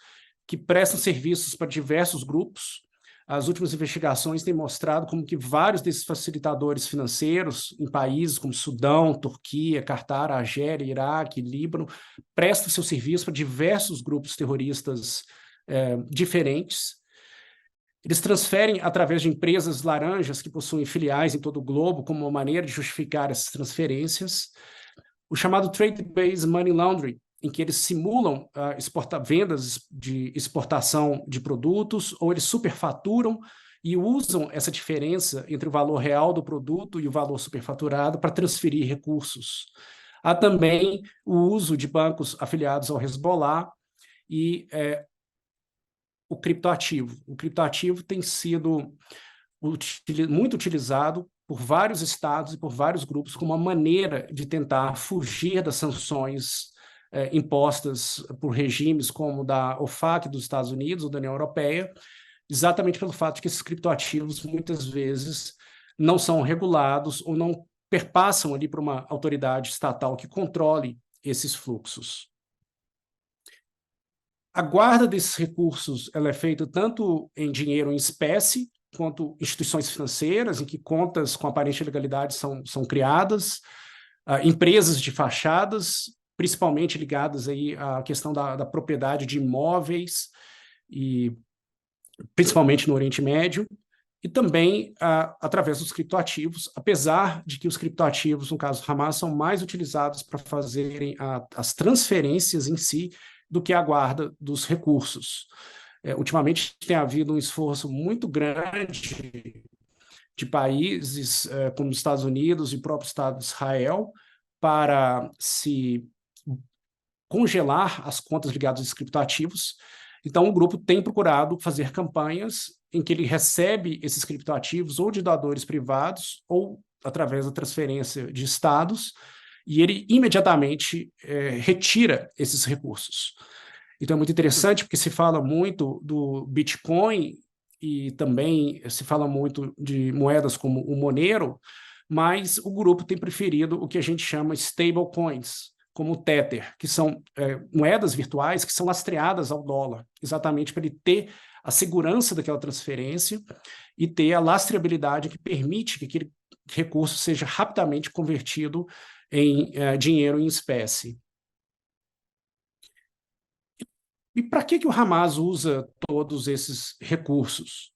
C: que prestam serviços para diversos grupos. As últimas investigações têm mostrado como que vários desses facilitadores financeiros em países como Sudão, Turquia, Catar, Argélia, Iraque, Líbano, prestam seu serviço para diversos grupos terroristas diferentes. Eles transferem através de empresas laranjas que possuem filiais em todo o globo como uma maneira de justificar essas transferências. O chamado Trade-Based Money Laundering, em que eles simulam vendas de exportação de produtos, ou eles superfaturam e usam essa diferença entre o valor real do produto e o valor superfaturado para transferir recursos. Há também o uso de bancos afiliados ao Hezbollah e o criptoativo. O criptoativo tem sido muito utilizado por vários estados e por vários grupos como uma maneira de tentar fugir das sanções impostas por regimes como da OFAC dos Estados Unidos ou da União Europeia, exatamente pelo fato de que esses criptoativos muitas vezes não são regulados ou não perpassam ali para uma autoridade estatal que controle esses fluxos. A guarda desses recursos ela é feita tanto em dinheiro em espécie, quanto instituições financeiras, em que contas com aparente legalidade são criadas, empresas de fachadas, principalmente ligadas aí à questão da propriedade de imóveis, e principalmente no Oriente Médio, e também através dos criptoativos, apesar de que os criptoativos, no caso do Hamas, são mais utilizados para fazerem as transferências em si do que a guarda dos recursos. Ultimamente tem havido um esforço muito grande de países como os Estados Unidos e o próprio Estado de Israel para se congelar as contas ligadas aos criptoativos. Então, o grupo tem procurado fazer campanhas em que ele recebe esses criptoativos ou de doadores privados ou através da transferência de estados, e ele imediatamente retira esses recursos. Então é muito interessante porque se fala muito do Bitcoin e também se fala muito de moedas como o Monero, mas o grupo tem preferido o que a gente chama stablecoins, como o Tether, que são moedas virtuais que são lastreadas ao dólar, exatamente para ele ter a segurança daquela transferência e ter a lastreabilidade que permite que aquele recurso seja rapidamente convertido em dinheiro em espécie. E para que o Hamas usa todos esses recursos?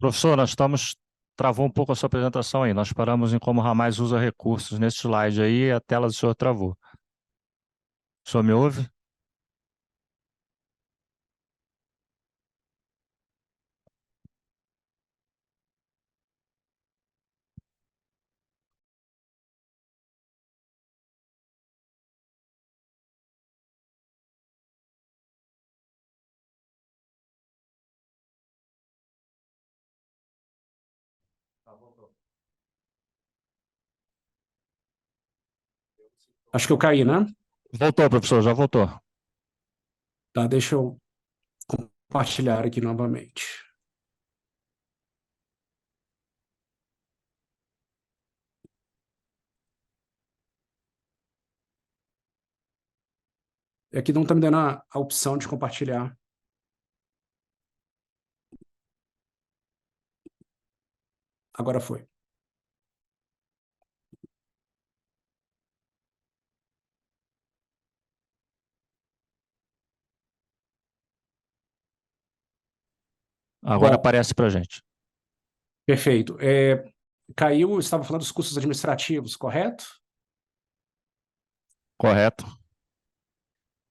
A: Professor, travou um pouco a sua apresentação aí. Nós paramos em como o Hamas usa recursos nesse slide aí e a tela do senhor travou. O senhor me ouve?
C: Acho que eu caí, né?
A: Voltou, professor, já voltou.
C: Tá, deixa eu compartilhar aqui novamente. Aqui não está me dando a opção de compartilhar. Agora foi.
A: Agora
C: Bom,
A: aparece para a gente.
C: perfeito. Caiu, estava falando dos custos administrativos, correto?
A: Correto.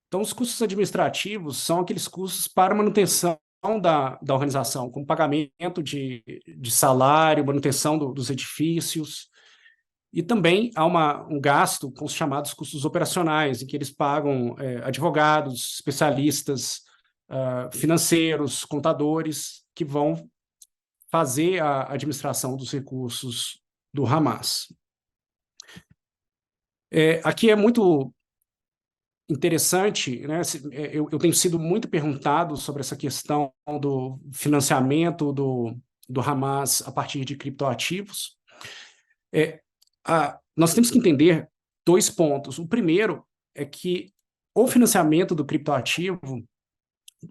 C: Então, os custos administrativos são aqueles custos para manutenção da organização, como pagamento de salário, manutenção dos edifícios, e também há um gasto com os chamados custos operacionais, em que eles pagam advogados, especialistas, financeiros, contadores, que vão fazer a administração dos recursos do Hamas. Aqui é muito interessante, né? Eu tenho sido muito perguntado sobre essa questão do financiamento do Hamas a partir de criptoativos. Nós temos que entender 2 pontos. O primeiro é que o financiamento do criptoativo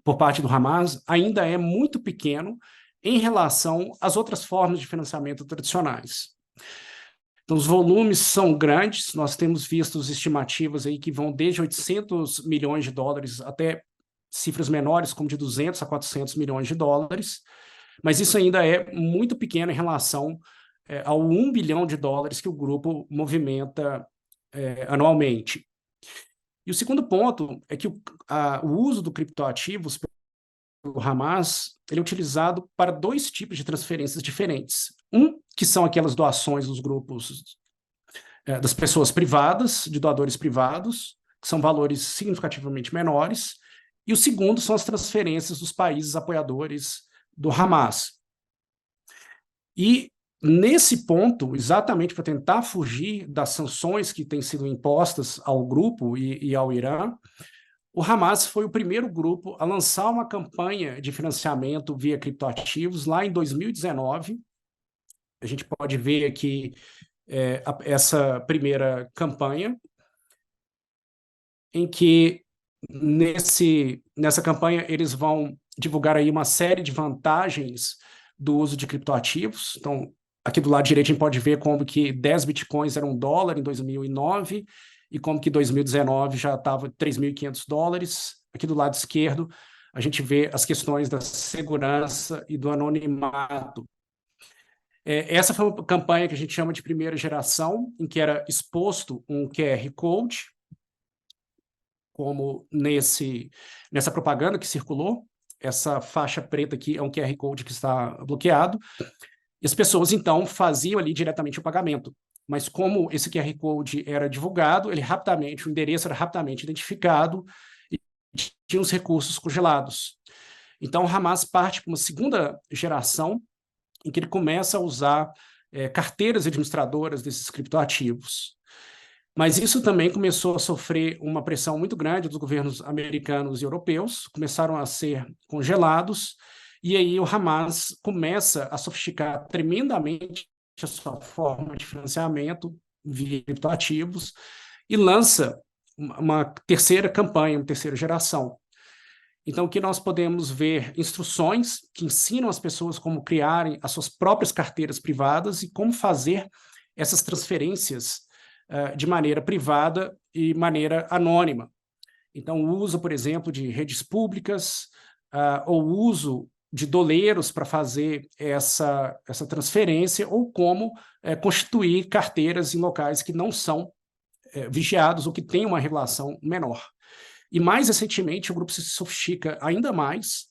C: por parte do Hamas ainda é muito pequeno em relação às outras formas de financiamento tradicionais. Então, os volumes são grandes, nós temos visto estimativas aí que vão desde 800 milhões de dólares até cifras menores, como de 200 a 400 milhões de dólares, mas isso ainda é muito pequeno em relação ao 1 bilhão de dólares que o grupo movimenta anualmente. E o segundo ponto é que o uso do criptoativos pelo Hamas ele é utilizado para 2 tipos de transferências diferentes. Que são aquelas doações dos grupos das pessoas privadas, de doadores privados, que são valores significativamente menores, e o segundo são as transferências dos países apoiadores do Hamas. E nesse ponto, exatamente para tentar fugir das sanções que têm sido impostas ao grupo e ao Irã, o Hamas foi o primeiro grupo a lançar uma campanha de financiamento via criptoativos lá em 2019. A gente pode ver aqui essa primeira campanha, em que nessa campanha eles vão divulgar aí uma série de vantagens do uso de criptoativos. Então, aqui do lado direito a gente pode ver como que 10 bitcoins eram $1 em 2009 e como que 2019 já estava $3.500. Aqui do lado esquerdo a gente vê as questões da segurança e do anonimato. Essa foi uma campanha que a gente chama de primeira geração, em que era exposto um QR Code, como nessa propaganda que circulou. Essa faixa preta aqui é um QR Code que está bloqueado. E as pessoas, então, faziam ali diretamente o pagamento. Mas como esse QR Code era divulgado, o endereço era rapidamente identificado e tinha os recursos congelados. Então, o Hamas parte para uma segunda geração, em que ele começa a usar carteiras administradoras desses criptoativos. Mas isso também começou a sofrer uma pressão muito grande dos governos americanos e europeus, começaram a ser congelados, e aí o Hamas começa a sofisticar tremendamente a sua forma de financiamento via criptoativos e lança uma terceira campanha, uma terceira geração. Então, aqui nós podemos ver instruções que ensinam as pessoas como criarem as suas próprias carteiras privadas e como fazer essas transferências de maneira privada e maneira anônima. Então, o uso, por exemplo, de redes públicas ou o uso de doleiros para fazer essa transferência ou como constituir carteiras em locais que não são vigiados ou que têm uma regulação menor. E, mais recentemente, o grupo se sofistica ainda mais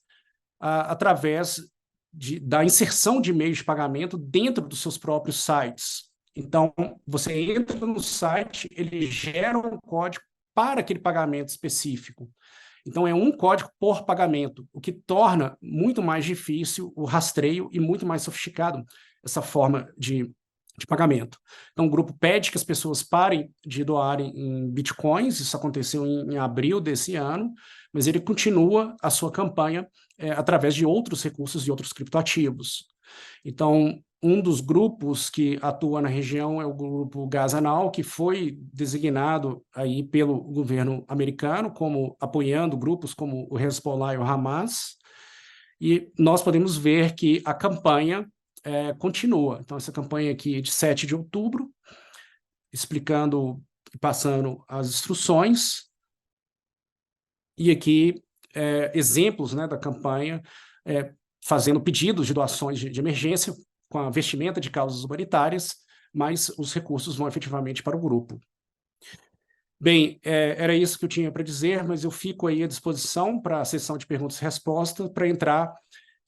C: através da inserção de meios de pagamento dentro dos seus próprios sites. Então, você entra no site, ele gera um código para aquele pagamento específico. Então, é um código por pagamento, o que torna muito mais difícil o rastreio e muito mais sofisticado essa forma de pagamento. Então, o grupo pede que as pessoas parem de doarem em bitcoins, isso aconteceu em abril desse ano, mas ele continua a sua campanha através de outros recursos e outros criptoativos. Então, um dos grupos que atua na região é o grupo Gazanal, que foi designado aí pelo governo americano como apoiando grupos como o Hezbollah e o Hamas, e nós podemos ver que a campanha continua. Então, essa campanha aqui é de 7 de outubro, explicando e passando as instruções, e aqui exemplos, né, da campanha, fazendo pedidos de doações de emergência com a vestimenta de causas humanitárias, mas os recursos vão efetivamente para o grupo. Bem, era isso que eu tinha para dizer, mas eu fico aí à disposição para a sessão de perguntas e respostas para entrar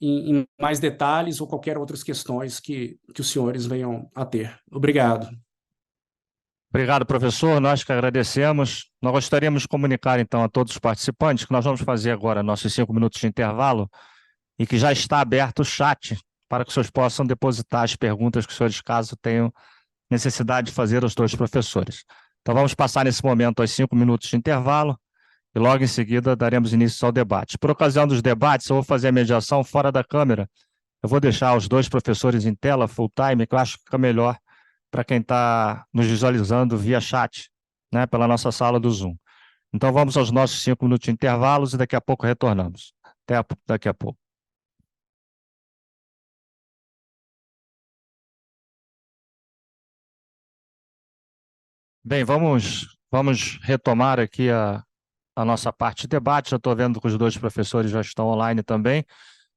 C: em mais detalhes ou qualquer outras questões que os senhores venham a ter. Obrigado.
A: Obrigado, professor. Nós que agradecemos. Nós gostaríamos de comunicar, então, a todos os participantes que nós vamos fazer agora nossos 5 minutos de intervalo e que já está aberto o chat para que os senhores possam depositar as perguntas que os senhores, caso tenham necessidade de fazer aos dois professores. Então, vamos passar nesse momento aos 5 minutos de intervalo e logo em seguida daremos início ao debate. Por ocasião dos debates, eu vou fazer a mediação fora da câmera. Eu vou deixar os dois professores em tela full time, que eu acho que fica melhor para quem está nos visualizando via chat, né, pela nossa sala do Zoom. Então, vamos aos nossos 5 minutos de intervalos e daqui a pouco retornamos. Até daqui a pouco. Bem, vamos retomar aqui a nossa parte de debate. Já estou vendo que os dois professores já estão online também.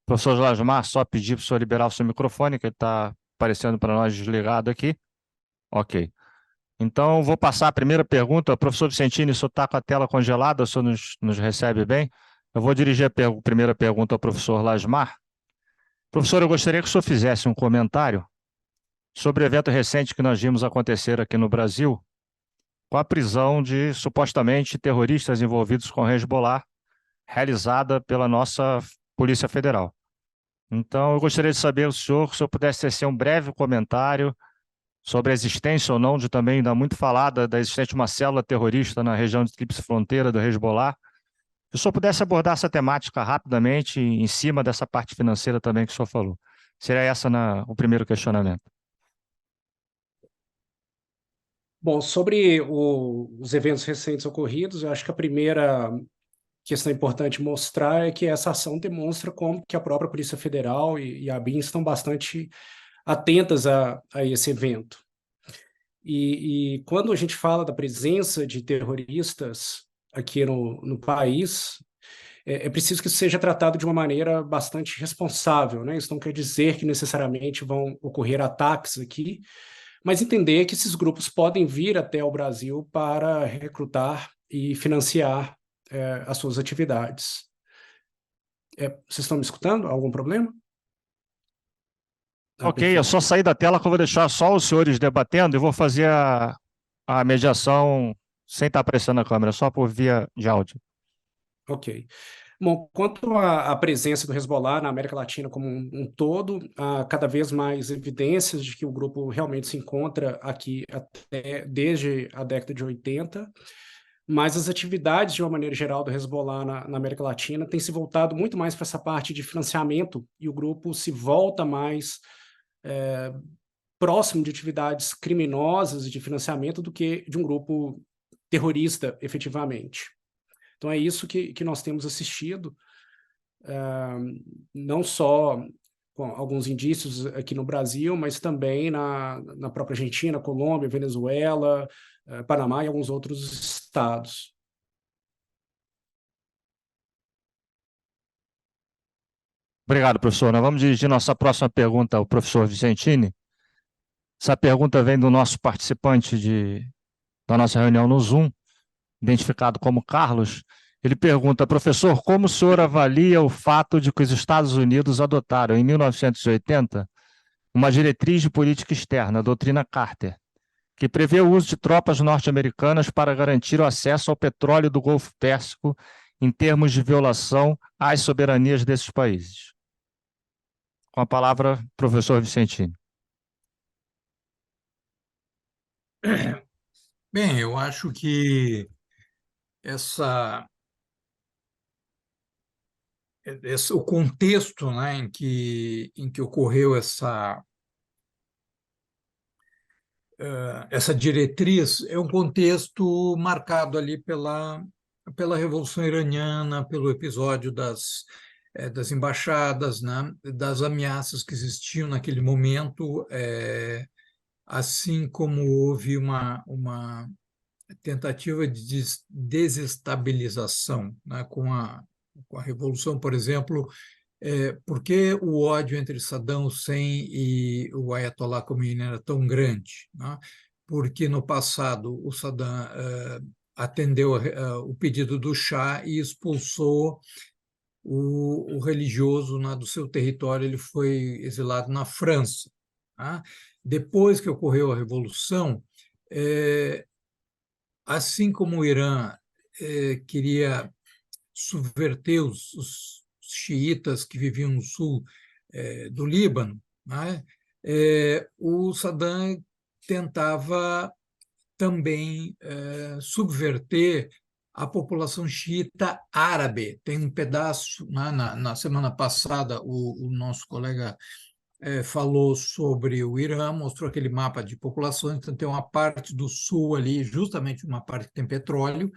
A: Professor Lasmar, só pedir para o senhor liberar o seu microfone, que ele está aparecendo para nós desligado aqui. Ok. Então, vou passar a primeira pergunta. Professor Vicentini, o senhor está com a tela congelada, o senhor nos recebe bem? Eu vou dirigir a primeira pergunta ao professor Lasmar. Professor, eu gostaria que o senhor fizesse um comentário sobre o evento recente que nós vimos acontecer aqui no Brasil, com a prisão de supostamente terroristas envolvidos com Hezbollah, realizada pela nossa Polícia Federal. Então, eu gostaria de saber se o senhor pudesse tecer um breve comentário sobre a existência ou não de também, ainda muito falada, da existência de uma célula terrorista na região de tríplice fronteira do Hezbollah. Se o senhor pudesse abordar essa temática rapidamente, em cima dessa parte financeira também que o senhor falou. Seria essa o primeiro questionamento.
C: Bom, sobre os eventos recentes ocorridos, eu acho que a primeira questão importante mostrar é que essa ação demonstra como que a própria Polícia Federal e a ABIN estão bastante atentas a esse evento. E quando a gente fala da presença de terroristas aqui no país, é preciso que isso seja tratado de uma maneira bastante responsável, né? Isso não quer dizer que necessariamente vão ocorrer ataques aqui, mas entender que esses grupos podem vir até o Brasil para recrutar e financiar as suas atividades. Vocês estão me escutando? Algum problema?
A: Ok, eu só sair da tela que eu vou deixar só os senhores debatendo e vou fazer a mediação sem estar aparecendo na câmera, só por via de áudio.
C: Ok. Bom, quanto à presença do Hezbollah na América Latina como um todo, há cada vez mais evidências de que o grupo realmente se encontra aqui desde a década de 80, mas as atividades, de uma maneira geral, do Hezbollah na América Latina têm se voltado muito mais para essa parte de financiamento, e o grupo se volta mais próximo de atividades criminosas e de financiamento do que de um grupo terrorista, efetivamente. Então, é isso que nós temos assistido, não só com alguns indícios aqui no Brasil, mas também na própria Argentina, Colômbia, Venezuela, Panamá e alguns outros estados.
A: Obrigado, professor. Nós vamos dirigir nossa próxima pergunta ao professor Vicentini. Essa pergunta vem do nosso participante da nossa reunião no Zoom, identificado como Carlos. Ele pergunta, professor, como o senhor avalia o fato de que os Estados Unidos adotaram, em 1980, uma diretriz de política externa, a doutrina Carter, que prevê o uso de tropas norte-americanas para garantir o acesso ao petróleo do Golfo Pérsico em termos de violação às soberanias desses países? Com a palavra, professor Vicentini.
B: Bem, eu acho que o contexto, né, em que ocorreu essa diretriz é um contexto marcado ali pela Revolução Iraniana, pelo episódio das embaixadas, né, das ameaças que existiam naquele momento, assim como houve uma tentativa de desestabilização, né, com a Revolução, por exemplo, Por que o ódio entre Saddam Hussein e o Ayatollah Khomeini era tão grande, né? Porque no passado o Saddam atendeu o pedido do Shah e expulsou o religioso, né, do seu território. Ele foi exilado na França, tá? Depois que ocorreu a Revolução, assim como o Irã queria subverter os xiitas que viviam no sul do Líbano, né? O Saddam tentava também subverter a população xiita árabe. Tem um pedaço, né, na semana passada, o nosso colega falou sobre o Irã, mostrou aquele mapa de populações. Então, tem uma parte do sul ali, justamente uma parte que tem petróleo,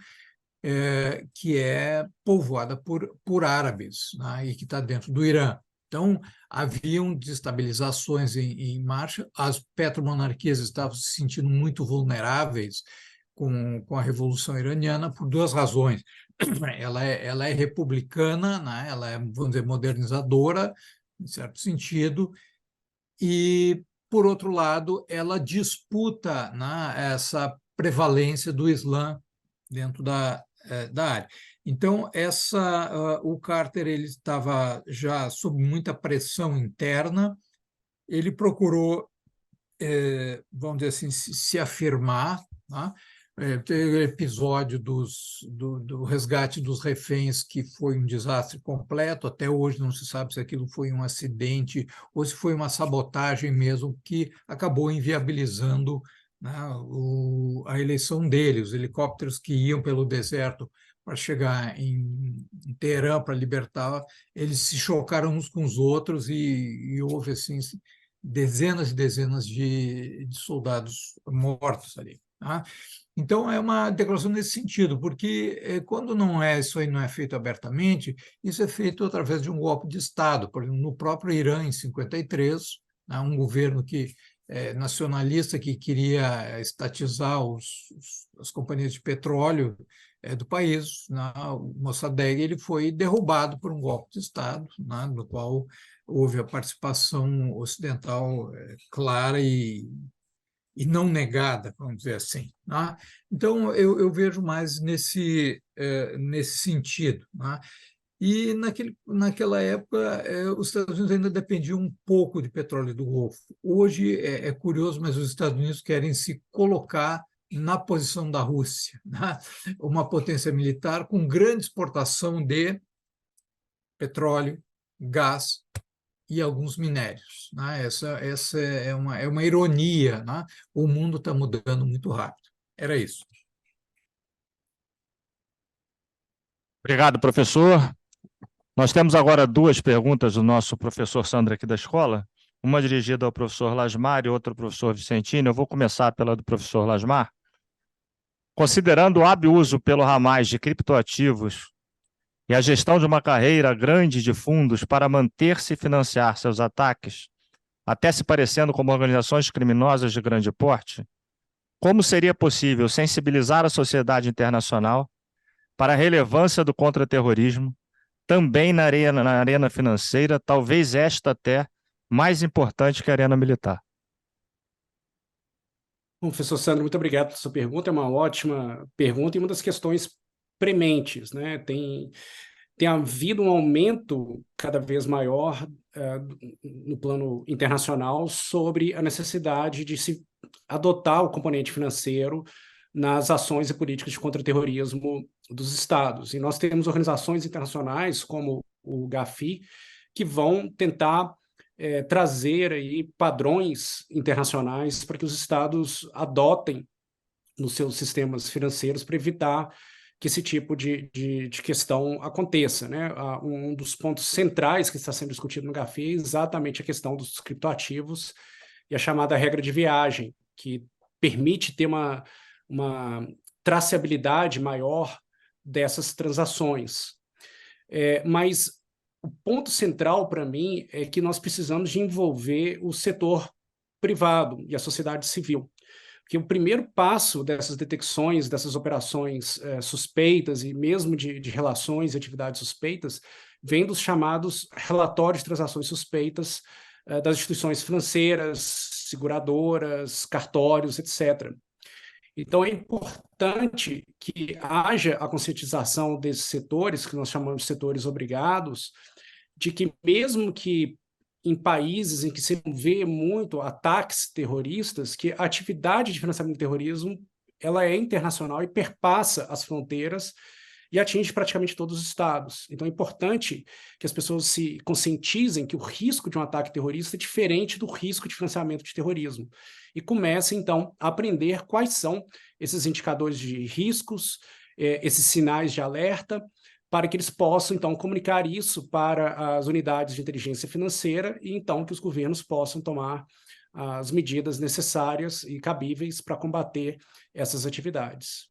B: que é povoada por árabes, né, e que está dentro do Irã. Então, haviam desestabilizações em marcha, as petromonarquias estavam se sentindo muito vulneráveis com a Revolução Iraniana por duas razões. Ela é republicana, né, ela é, vamos dizer, modernizadora, em certo sentido, e, por outro lado, ela disputa, né, essa prevalência do Islã dentro da área. Então, o Carter ele estava já sob muita pressão interna. Ele procurou, vamos dizer assim, se afirmar, né? Teve o episódio do resgate dos reféns, que foi um desastre completo. Até hoje não se sabe se aquilo foi um acidente ou se foi uma sabotagem mesmo, que acabou inviabilizando, né, a eleição dele. Os helicópteros que iam pelo deserto para chegar em Teherã para libertar, eles se chocaram uns com os outros e houve assim dezenas e dezenas de soldados mortos ali, tá? Então, é uma declaração nesse sentido, porque quando isso aí não é feito abertamente, isso é feito através de um golpe de Estado. Por exemplo, no próprio Irã, em 53, né, um governo nacionalista que queria estatizar as companhias de petróleo do país, né, o Mossadegh, ele foi derrubado por um golpe de Estado, né, no qual houve a participação ocidental clara e não negada, vamos dizer assim, né? Então, eu vejo mais nesse sentido, né? E naquela época, os Estados Unidos ainda dependiam um pouco de petróleo do Golfo. Hoje é curioso, mas os Estados Unidos querem se colocar na posição da Rússia, né? Uma potência militar com grande exportação de petróleo, gás e alguns minérios, né? Essa é uma ironia, né? O mundo está mudando muito rápido. Era isso.
A: Obrigado, professor. Nós temos agora duas perguntas do nosso professor Sandro aqui da escola, uma dirigida ao professor Lasmar e outra ao professor Vicentino. Eu vou começar pela do professor Lasmar. Considerando o hábil uso pelo Hamas de criptoativos e a gestão de uma carreira grande de fundos para manter-se e financiar seus ataques, até se parecendo como organizações criminosas de grande porte, como seria possível sensibilizar a sociedade internacional para a relevância do contra-terrorismo, também na arena financeira, talvez esta até mais importante que a arena militar?
C: Bom, professor Sandro, muito obrigado pela sua pergunta. É uma ótima pergunta e uma das questões prementes, né? Tem havido um aumento cada vez maior no plano internacional sobre a necessidade de se adotar o componente financeiro nas ações e políticas de contra-terrorismo dos Estados. E nós temos organizações internacionais como o GAFI que vão tentar trazer aí padrões internacionais para que os Estados adotem nos seus sistemas financeiros para evitar que esse tipo de questão aconteça, né? Um dos pontos centrais que está sendo discutido no GAFI é exatamente a questão dos criptoativos e a chamada regra de viagem, que permite ter uma traceabilidade maior dessas transações. Mas o ponto central para mim é que nós precisamos de envolver o setor privado e a sociedade civil. Porque o primeiro passo dessas detecções, dessas operações suspeitas e mesmo de relações e atividades suspeitas, vem dos chamados relatórios de transações suspeitas das instituições financeiras, seguradoras, cartórios, etc. Então, é importante que haja a conscientização desses setores, que nós chamamos de setores obrigados, de que mesmo que em países em que se vê muito ataques terroristas, que a atividade de financiamento do terrorismo ela é internacional e perpassa as fronteiras e atinge praticamente todos os estados. Então é importante que as pessoas se conscientizem que o risco de um ataque terrorista é diferente do risco de financiamento de terrorismo e comecem, então, a aprender quais são esses indicadores de riscos, esses sinais de alerta, para que eles possam, então, comunicar isso para as unidades de inteligência financeira e, então, que os governos possam tomar as medidas necessárias e cabíveis para combater essas atividades.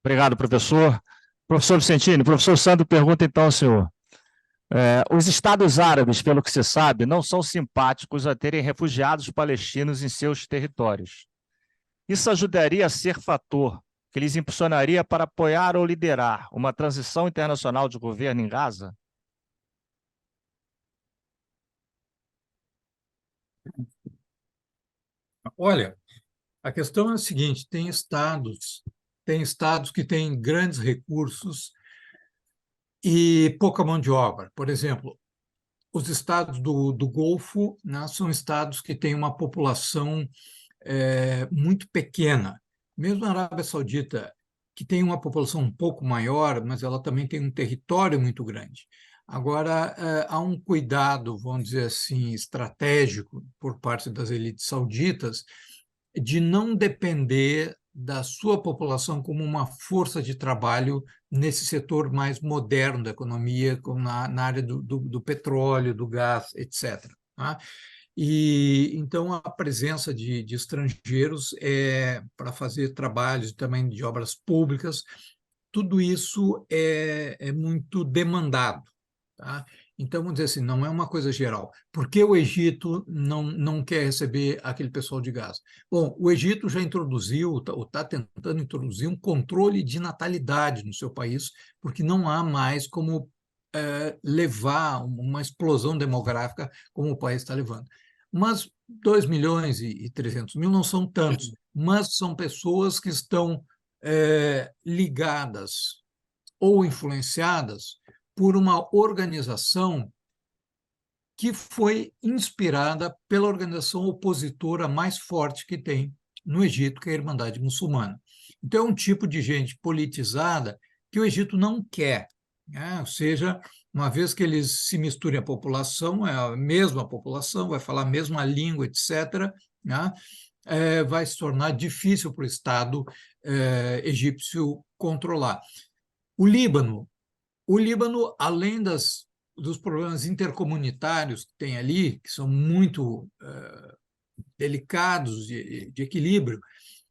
A: Obrigado, professor. Professor Vicentini, professor Sandro pergunta então ao senhor. Os estados árabes, pelo que se sabe, não são simpáticos a terem refugiados palestinos em seus territórios. Isso ajudaria a ser fator que lhes impulsionaria para apoiar ou liderar uma transição internacional de governo em Gaza?
B: Olha, a questão é a seguinte: tem estados que têm grandes recursos e pouca mão de obra. Por exemplo, os estados do Golfo, né, são estados que têm uma população muito pequena. Mesmo a Arábia Saudita, que tem uma população um pouco maior, mas ela também tem um território muito grande. Agora, há um cuidado, vamos dizer assim, estratégico por parte das elites sauditas de não depender da sua população como uma força de trabalho nesse setor mais moderno da economia, como na área do petróleo, do gás, etc. Tá? E então a presença de estrangeiros para fazer trabalhos também de obras públicas, tudo isso é muito demandado. Tá? Então, vamos dizer assim, não é uma coisa geral. Por que o Egito não quer receber aquele pessoal de Gaza? Bom, o Egito já introduziu, ou está tentando introduzir um controle de natalidade no seu país, porque não há mais como levar uma explosão demográfica como o país está levando. Mas 2 milhões e 300 mil não são tantos, mas são pessoas que estão ligadas ou influenciadas por uma organização que foi inspirada pela organização opositora mais forte que tem no Egito, que é a Irmandade Muçulmana. Então, é um tipo de gente politizada que o Egito não quer, né? Ou seja, uma vez que eles se misturem à população, é a mesma população, vai falar a mesma língua, etc., né? Vai se tornar difícil para o Estado egípcio controlar. O Líbano, além dos problemas intercomunitários que tem ali, que são muito delicados de equilíbrio,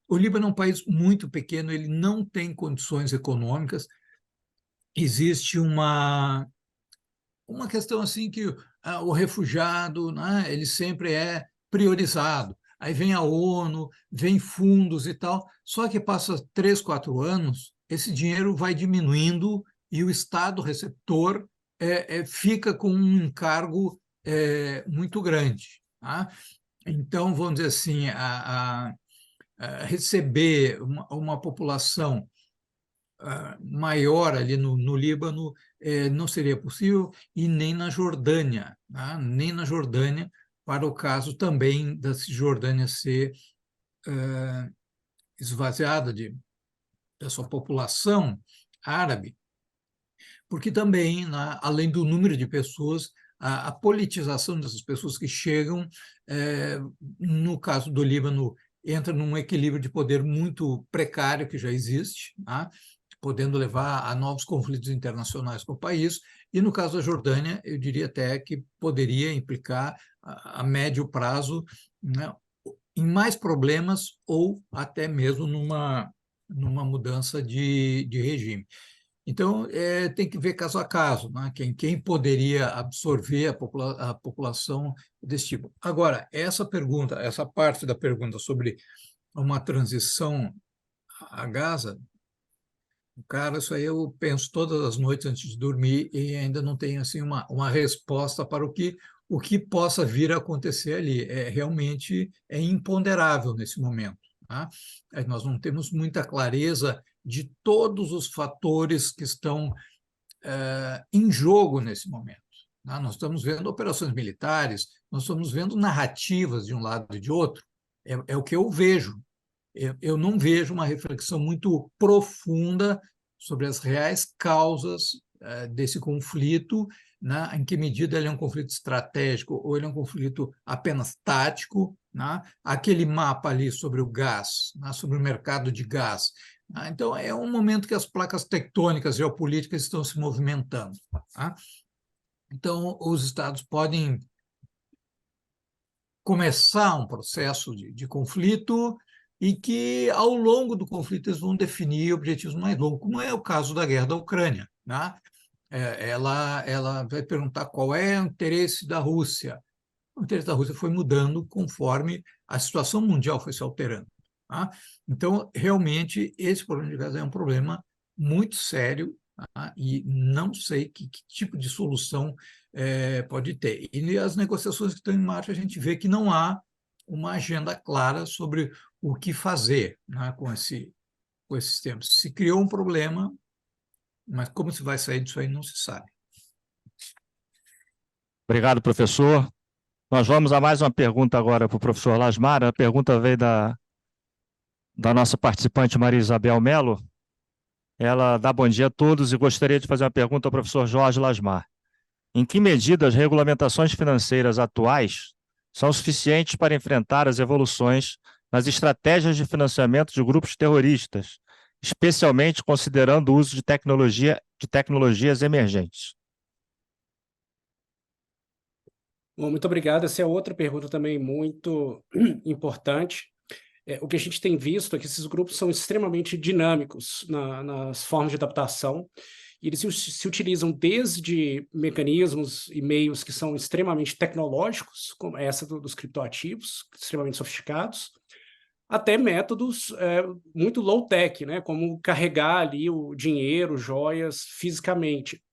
B: o Líbano é um país muito pequeno, ele não tem condições econômicas. Existe uma questão assim que o refugiado, né, ele sempre é priorizado. Aí vem a ONU, vem fundos e tal, só que passa 3, 4 anos, esse dinheiro vai diminuindo e o Estado receptor fica com um encargo muito grande. Tá? Então, vamos dizer assim, receber uma população maior ali no Líbano não seria possível, e nem na Jordânia, tá? Nem na Jordânia, para o caso também da Cisjordânia ser esvaziada da sua população árabe, porque também, né, além do número de pessoas, a politização dessas pessoas que chegam, no caso do Líbano, entra num equilíbrio de poder muito precário que já existe, tá? Podendo levar a novos conflitos internacionais com o país, e no caso da Jordânia, eu diria até que poderia implicar a médio prazo, né, em mais problemas ou até mesmo numa mudança de regime. Então, tem que ver caso a caso, né? Quem poderia absorver a população desse tipo. Agora, essa parte da pergunta sobre uma transição a Gaza, cara, isso aí eu penso todas as noites antes de dormir e ainda não tenho assim uma resposta para o que possa vir a acontecer ali. Realmente é imponderável nesse momento. Tá? Nós não temos muita clareza de todos os fatores que estão em jogo nesse momento. Tá? Nós estamos vendo operações militares, nós estamos vendo narrativas de um lado e de outro. É o que eu vejo. Eu não vejo uma reflexão muito profunda sobre as reais causas desse conflito, né? Em que medida ele é um conflito estratégico ou ele é um conflito apenas tático, né? Aquele mapa ali sobre o gás, né? Sobre o mercado de gás. Né? Então, é um momento que as placas tectônicas geopolíticas estão se movimentando. Tá? Então, os Estados podem começar um processo de conflito e que, ao longo do conflito, eles vão definir objetivos mais longos, como é o caso da guerra da Ucrânia. Né? Ela vai perguntar qual é o interesse da Rússia. O interesse da Rússia foi mudando conforme a situação mundial foi se alterando. Tá? Então, realmente, esse problema de gás é um problema muito sério, tá? E não sei que tipo de solução pode ter. E as negociações que estão em marcha, a gente vê que não há uma agenda clara sobre o que fazer, né, com esses tempos. Se criou um problema, mas como se vai sair disso aí não se sabe.
A: Obrigado, professor. Nós vamos a mais uma pergunta agora para o professor Lasmar. A pergunta veio da nossa participante Maria Isabel Melo. Ela dá bom dia a todos e gostaria de fazer uma pergunta ao professor Jorge Lasmar. Em que medida as regulamentações financeiras atuais são suficientes para enfrentar as evoluções nas estratégias de financiamento de grupos terroristas, especialmente considerando o uso de tecnologias emergentes?
C: Bom, muito obrigado. Essa é outra pergunta também muito importante. O que a gente tem visto é que esses grupos são extremamente dinâmicos nas formas de adaptação, e eles se utilizam desde mecanismos e meios que são extremamente tecnológicos, como essa dos criptoativos, extremamente sofisticados, até métodos muito low-tech, né, como carregar ali o dinheiro, joias, fisicamente.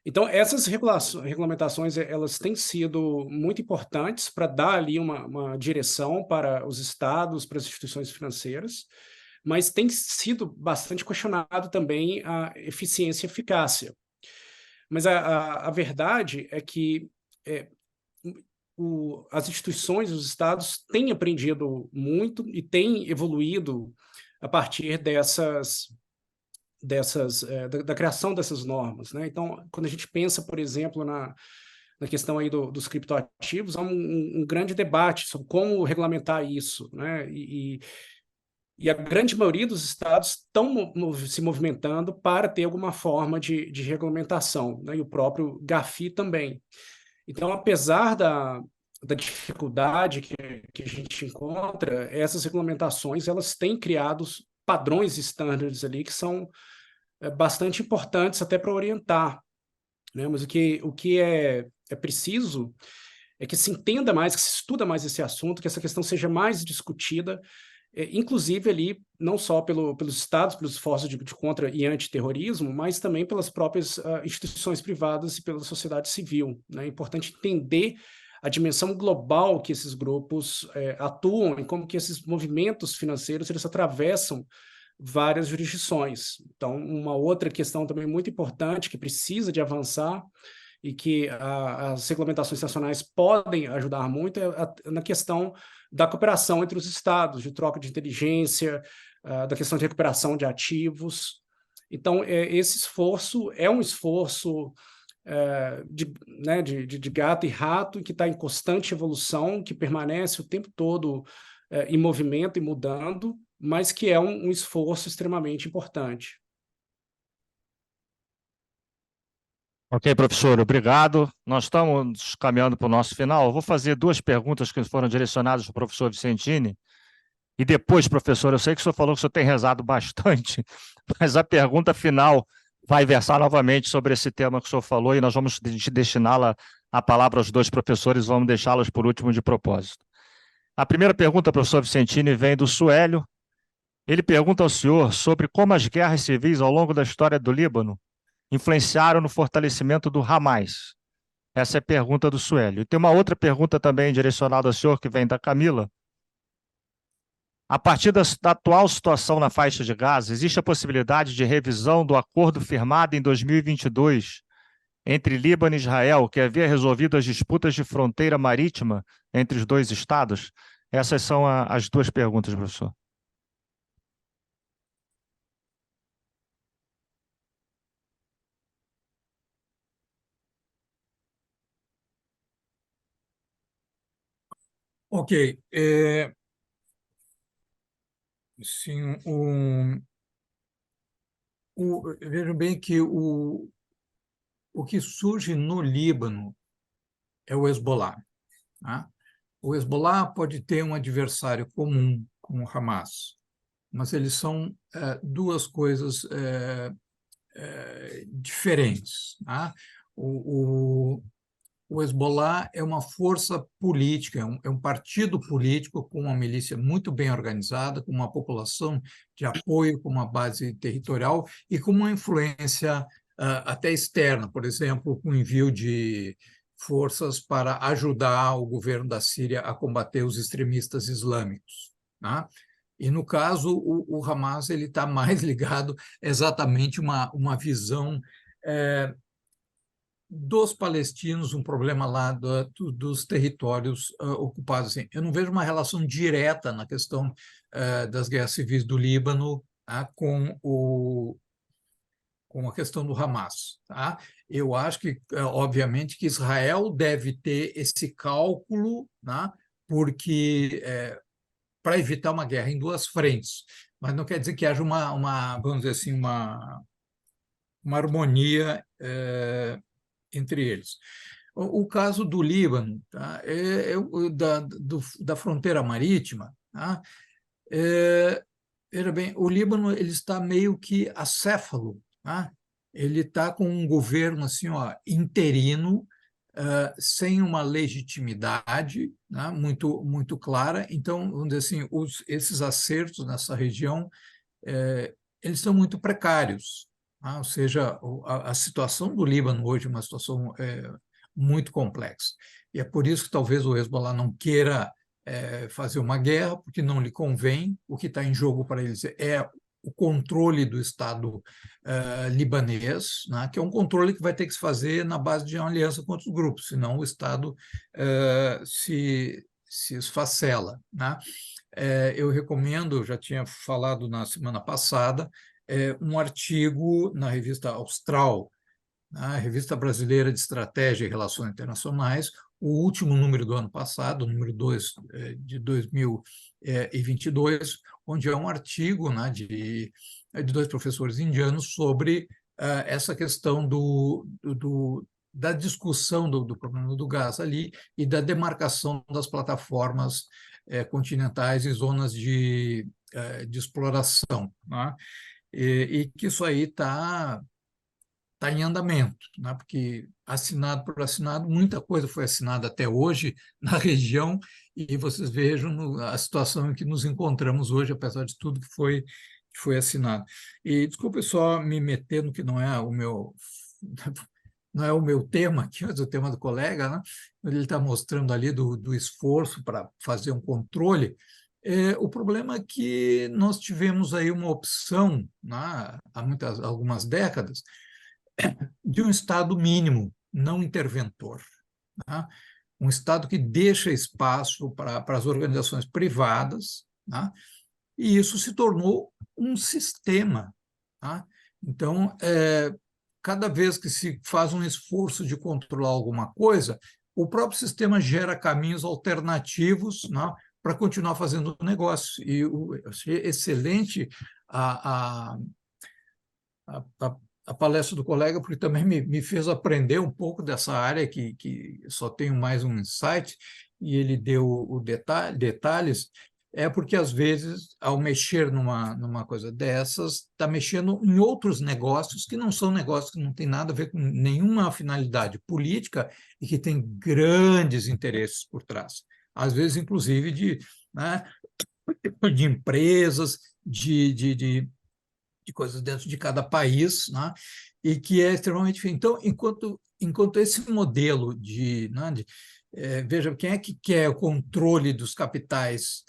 C: Então, essas regulamentações, elas têm sido muito importantes para dar ali uma direção para os estados, para as instituições financeiras, mas tem sido bastante questionado também a eficiência e eficácia. Mas a verdade é que as instituições, os estados têm aprendido muito e têm evoluído a partir da criação dessas normas, né? Então, quando a gente pensa, por exemplo, na questão aí dos criptoativos, há um grande debate sobre como regulamentar isso, né? E a grande maioria dos estados estão se movimentando para ter alguma forma de regulamentação, né? E o próprio GAFI também. Então, apesar da dificuldade que a gente encontra, essas regulamentações elas têm criado padrões estándares ali que são bastante importantes até para orientar, né? Mas o que é preciso é que se entenda mais, que se estuda mais esse assunto, que essa questão seja mais discutida, inclusive ali, não só pelos estados, pelos esforços de contra e antiterrorismo, mas também pelas próprias instituições privadas e pela sociedade civil, né? É importante entender a dimensão global que esses grupos atuam e como que esses movimentos financeiros eles atravessam várias jurisdições. Então, uma outra questão também muito importante que precisa de avançar e que as regulamentações nacionais podem ajudar muito na questão da cooperação entre os estados, de troca de inteligência, da questão de recuperação de ativos. Então, esse esforço é um esforço de gato e rato que está em constante evolução, que permanece o tempo todo em movimento e mudando, mas que é um esforço extremamente importante.
A: Ok, professor, obrigado. Nós estamos caminhando para o nosso final. Eu vou fazer duas perguntas que foram direcionadas para o professor Vicentini. E depois, professor, eu sei que o senhor falou que o senhor tem rezado bastante, mas a pergunta final vai versar novamente sobre esse tema que o senhor falou e nós vamos destiná-la a palavra aos dois professores, vamos deixá-los por último de propósito. A primeira pergunta, professor Vicentini, vem do Suélio. Ele pergunta ao senhor sobre como as guerras civis ao longo da história do Líbano influenciaram no fortalecimento do Hamas. Essa é a pergunta do Suélio. E tem uma outra pergunta também direcionada ao senhor, que vem da Camila. A partir da atual situação na faixa de Gaza, existe a possibilidade de revisão do acordo firmado em 2022 entre Líbano e Israel, que havia resolvido as disputas de fronteira marítima entre os dois estados? Essas são as duas perguntas, professor.
B: Ok. Sim, vejam bem que o que surge no Líbano é o Hezbollah. Tá? O Hezbollah pode ter um adversário comum com o Hamas, mas eles são duas coisas diferentes. Tá? O Hezbollah é uma força política, é um partido político com uma milícia muito bem organizada, com uma população de apoio, com uma base territorial e com uma influência até externa, por exemplo, com o envio de forças para ajudar o governo da Síria a combater os extremistas islâmicos. Tá? E, no caso, o Hamas está mais ligado exatamente a uma visão dos palestinos, um problema lá dos territórios ocupados. Assim, eu não vejo uma relação direta na questão das guerras civis do Líbano com a questão do Hamas. Tá? Eu acho que, obviamente, que Israel deve ter esse cálculo, tá? Porque para evitar uma guerra em duas frentes, mas não quer dizer que haja vamos dizer assim, uma harmonia entre eles. O caso do Líbano, tá? Da fronteira marítima, tá? Veja bem, o Líbano ele está meio que acéfalo, tá? Ele está com um governo assim, ó, interino, sem uma legitimidade, né, muito clara. Então, vamos dizer assim, esses acertos nessa região eles são muito precários. Tá? Ou seja, a situação do Líbano hoje é uma situação muito complexa. E é por isso que talvez o Hezbollah não queira fazer uma guerra, porque não lhe convém. O que está em jogo para eles é o controle do Estado libanês, né, que é um controle que vai ter que se fazer na base de uma aliança com outros grupos, senão o Estado se esfacela. Né? Eu recomendo, já tinha falado na semana passada, um artigo na revista Austral, a Revista Brasileira de Estratégia e Relações Internacionais, o último número do ano passado, o número 2 de 2022, onde é um artigo, né, de dois professores indianos sobre essa questão da discussão do problema do gás ali e da demarcação das plataformas continentais e zonas de exploração. Né? E que isso aí está em andamento, né? Porque assinado por assinado, muita coisa foi assinada até hoje na região, e vocês vejam a situação em que nos encontramos hoje, apesar de tudo que foi assinado. E desculpe só me meter no que não é o meu não é o meu tema aqui, mas o tema do colega, né? Ele está mostrando ali do esforço para fazer um controle. O problema é que nós tivemos aí uma opção, né, há algumas décadas, de um Estado mínimo, não interventor. Né? Um Estado que deixa espaço para as organizações privadas, né? E isso se tornou um sistema. Tá? Então, cada vez que se faz um esforço de controlar alguma coisa, o próprio sistema gera caminhos alternativos, né, para continuar fazendo o negócio. E eu achei excelente a palestra do colega, porque também me fez aprender um pouco dessa área que só tenho mais um insight, e ele deu detalhes. Porque, às vezes, ao mexer numa coisa dessas, está mexendo em outros negócios que não são negócios que não têm nada a ver com nenhuma finalidade política e que têm grandes interesses por trás. às vezes, inclusive, né, de empresas, de coisas dentro de cada país, né, e que é extremamente difícil. Então, enquanto esse modelo veja, quem é que quer o controle dos capitais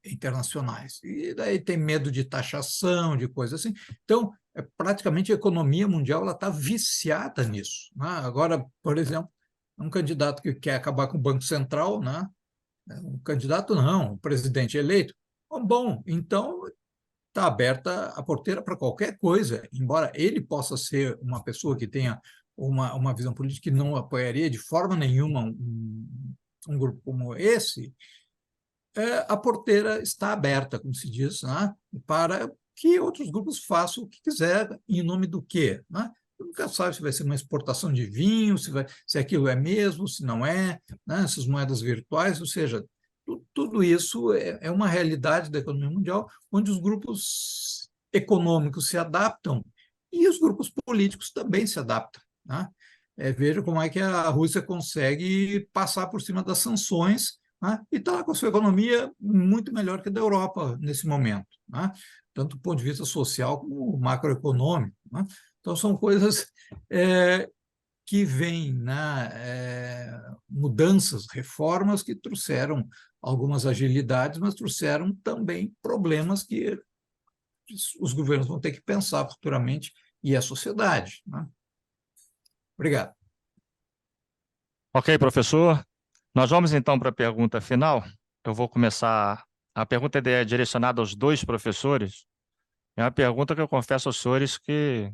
B: internacionais? E daí tem medo de taxação, de coisas assim. Então, praticamente a economia mundial está viciada nisso, né? Agora, por exemplo, um candidato que quer acabar com o Banco Central, né? Um candidato não, um presidente eleito. Bom, então está aberta a porteira para qualquer coisa, embora ele possa ser uma pessoa que tenha uma visão política que não apoiaria de forma nenhuma um grupo como esse, a porteira está aberta, como se diz, né, para que outros grupos façam o que quiser, em nome do quê? Né? Nunca sabe se vai ser uma exportação de vinho, se aquilo é mesmo, se não é, né? Essas moedas virtuais, ou seja, tudo isso é uma realidade da economia mundial, onde os grupos econômicos se adaptam e os grupos políticos também se adaptam. Né? Veja como é que a Rússia consegue passar por cima das sanções, né? E está com a sua economia muito melhor que a da Europa nesse momento, né? Tanto do ponto de vista social como macroeconômico. Né? Então, são coisas que vêm, né, mudanças, reformas que trouxeram algumas agilidades, mas trouxeram também problemas que os governos vão ter que pensar futuramente e a sociedade. Né? Obrigado.
A: Ok, professor. Nós vamos então para a pergunta final. Eu vou começar. A pergunta é direcionada aos dois professores. É uma pergunta que eu confesso aos senhores que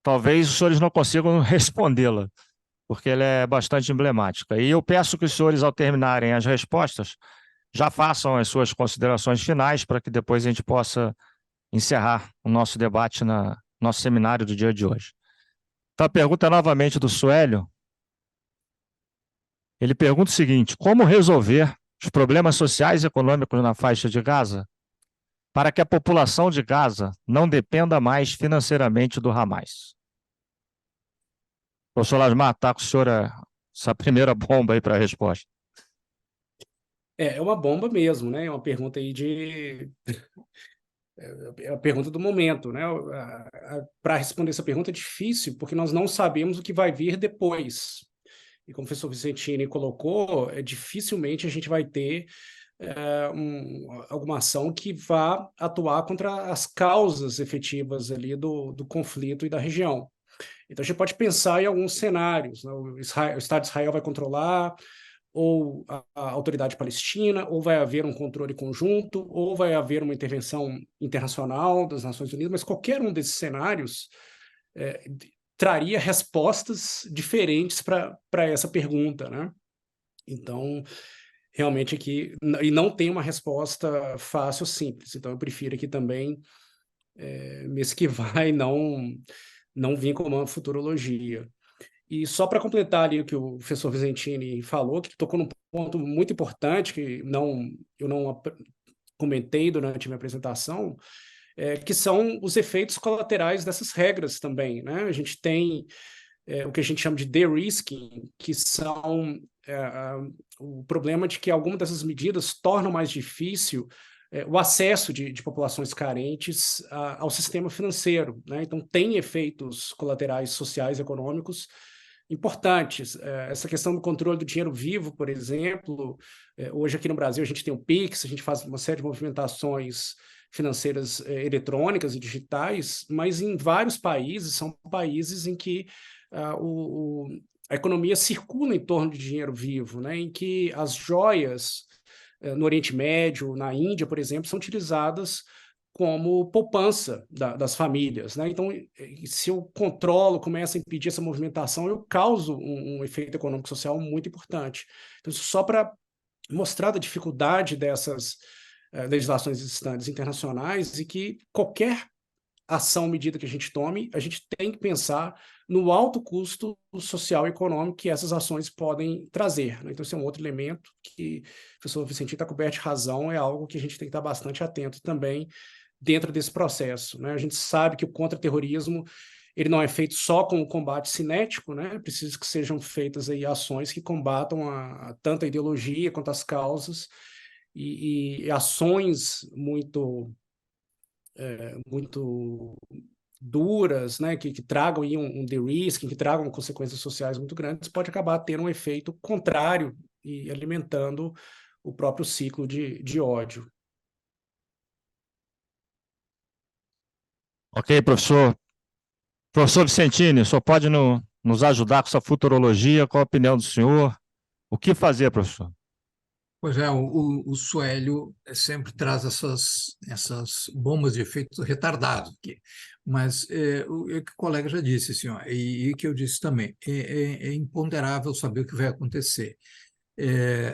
A: talvez os senhores não consigam respondê-la, porque ela é bastante emblemática. E eu peço que os senhores, ao terminarem as respostas, já façam as suas considerações finais para que depois a gente possa encerrar o nosso debate nosso seminário do dia de hoje. Então, a pergunta é novamente do Suélio. Ele pergunta o seguinte: como resolver os problemas sociais e econômicos na faixa de Gaza para que a população de Gaza não dependa mais financeiramente do Hamas? Professor Lasmar, está com o senhor essa primeira bomba aí para a resposta.
C: É uma bomba mesmo, né? É uma pergunta aí é a pergunta do momento, né? Para responder essa pergunta é difícil, porque nós não sabemos o que vai vir depois. E como o professor Vicentini colocou, dificilmente a gente vai ter alguma ação que vá atuar contra as causas efetivas ali do conflito e da região. Então a gente pode pensar em alguns cenários, né? O Estado de Israel vai controlar, ou a autoridade palestina, ou vai haver um controle conjunto, ou vai haver uma intervenção internacional das Nações Unidas, mas qualquer um desses cenários traria respostas diferentes para essa pergunta, né? Então, realmente aqui, e não tem uma resposta fácil, simples. Então, eu prefiro aqui também, mês que vai, não vir com uma futurologia. E só para completar ali o que o professor Vicentini falou, que tocou num ponto muito importante, que eu não comentei durante a minha apresentação, que são os efeitos colaterais dessas regras também, né? A gente tem o que a gente chama de de-risking, que são o problema de que algumas dessas medidas tornam mais difícil o acesso de populações carentes ao sistema financeiro, né? Então, tem efeitos colaterais sociais e econômicos importantes. Essa questão do controle do dinheiro vivo, por exemplo, hoje aqui no Brasil a gente tem o Pix, a gente faz uma série de movimentações financeiras eletrônicas e digitais, mas em vários países, são países em que a economia circula em torno de dinheiro vivo, né? Em que as joias no Oriente Médio, na Índia, por exemplo, são utilizadas como poupança das famílias, né? Então, se eu controlo, começo a impedir essa movimentação, eu causo um efeito econômico social muito importante. Então, só para mostrar a dificuldade dessas legislações existentes internacionais e que qualquer ação, medida que a gente tome, a gente tem que pensar no alto custo social e econômico que essas ações podem trazer, né? Então, esse é um outro elemento que o professor Vicentino está coberto de razão, é algo que a gente tem que estar bastante atento também dentro desse processo, né? A gente sabe que o contra-terrorismo ele não é feito só com o combate cinético, né? Precisa que sejam feitas aí ações que combatam tanto a ideologia quanto as causas, e ações muito duras, né, que tragam aí um de-risking, que tragam consequências sociais muito grandes, pode acabar tendo um efeito contrário e alimentando o próprio ciclo de ódio.
A: Ok, professor. Professor Vicentini, o senhor pode nos ajudar com essa futurologia? Qual a opinião do senhor? O que fazer, professor?
B: Pois é, o Suélio sempre traz essas bombas de efeito retardado aqui. Mas o que o colega já disse, assim, ó, e que eu disse também, é imponderável saber o que vai acontecer.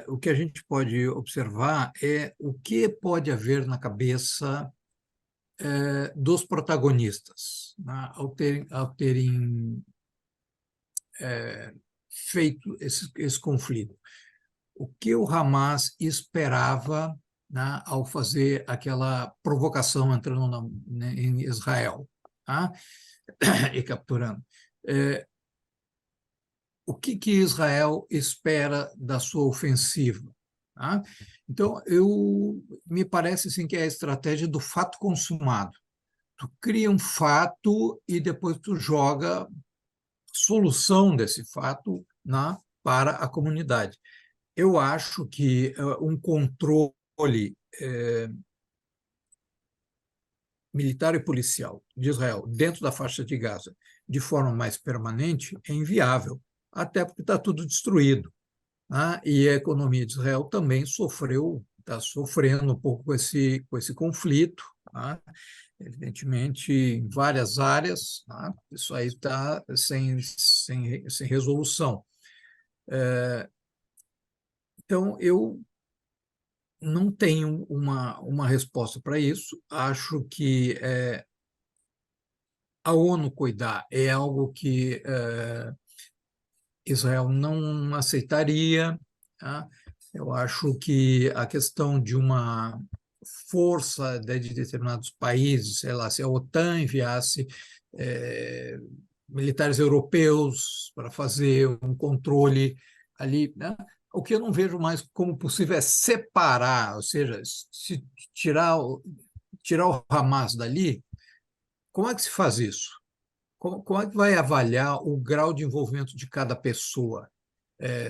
B: O que a gente pode observar é o que pode haver na cabeça dos protagonistas, né, ao terem feito esse conflito. O que o Hamas esperava, né, ao fazer aquela provocação entrando em Israel, tá? E capturando. O que Israel espera da sua ofensiva? Tá? Então, me parece assim, que é a estratégia do fato consumado. Tu cria um fato e depois tu joga a solução desse fato, né, para a comunidade. Eu acho que um controle militar e policial de Israel dentro da faixa de Gaza de forma mais permanente é inviável, até porque está tudo destruído, né? E a economia de Israel também está sofrendo um pouco com esse conflito, né? Evidentemente, em várias áreas, né? Isso aí está sem resolução. Então, eu não tenho uma resposta para isso. Acho que a ONU cuidar é algo que Israel não aceitaria. Tá? Eu acho que a questão de uma força de determinados países, sei lá, se a OTAN enviasse militares europeus para fazer um controle ali, né? O que eu não vejo mais como possível é separar, ou seja, se tirar o Hamas dali, como é que se faz isso? Como é que vai avaliar o grau de envolvimento de cada pessoa?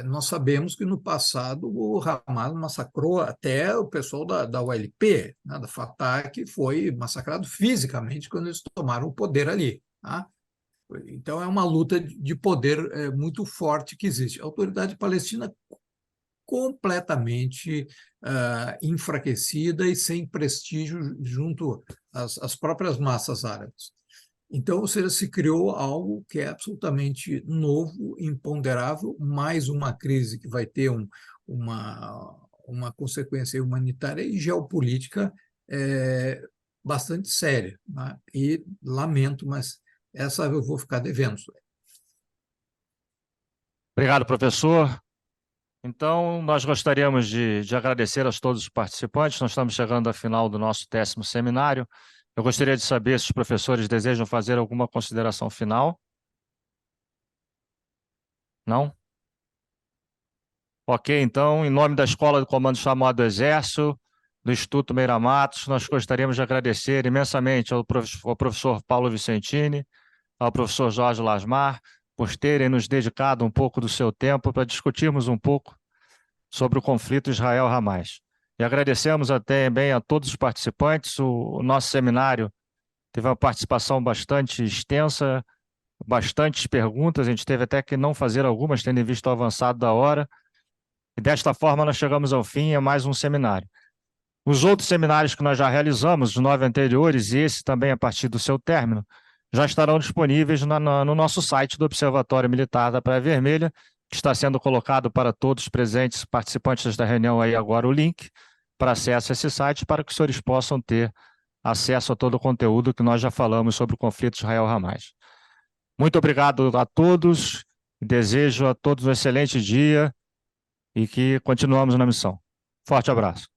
B: Nós sabemos que no passado o Hamas massacrou até o pessoal da OLP, né, da Fatah, que foi massacrado fisicamente quando eles tomaram o poder ali. Tá? Então é uma luta de poder muito forte que existe. A autoridade palestina completamente enfraquecida e sem prestígio junto às próprias massas árabes. Então, ou seja, se criou algo que é absolutamente novo, imponderável, mais uma crise que vai ter uma consequência humanitária e geopolítica bastante séria, né? E lamento, mas essa eu vou ficar devendo.
A: Obrigado, professor. Então, nós gostaríamos de agradecer a todos os participantes. Nós estamos chegando ao final do nosso 10º seminário. Eu gostaria de saber se os professores desejam fazer alguma consideração final. Não? Ok, então, em nome da Escola do Comando Chamado do Exército, do Instituto Meira Matos, nós gostaríamos de agradecer imensamente ao professor Paulo Vicentini, ao professor Jorge Lasmar, por terem nos dedicado um pouco do seu tempo para discutirmos um pouco sobre o conflito Israel-Hamas. E agradecemos também a todos os participantes. O nosso seminário teve uma participação bastante extensa, bastantes perguntas, a gente teve até que não fazer algumas, tendo em vista o avançado da hora. E desta forma nós chegamos ao fim a mais um seminário. Os outros seminários que nós já realizamos, os 9 anteriores e esse também a partir do seu término, já estarão disponíveis no nosso site do Observatório Militar da Praia Vermelha, que está sendo colocado para todos os presentes participantes da reunião aí agora o link para acesso a esse site, para que os senhores possam ter acesso a todo o conteúdo que nós já falamos sobre o conflito Israel-Hamas. Muito obrigado a todos, desejo a todos um excelente dia e que continuamos na missão. Forte abraço.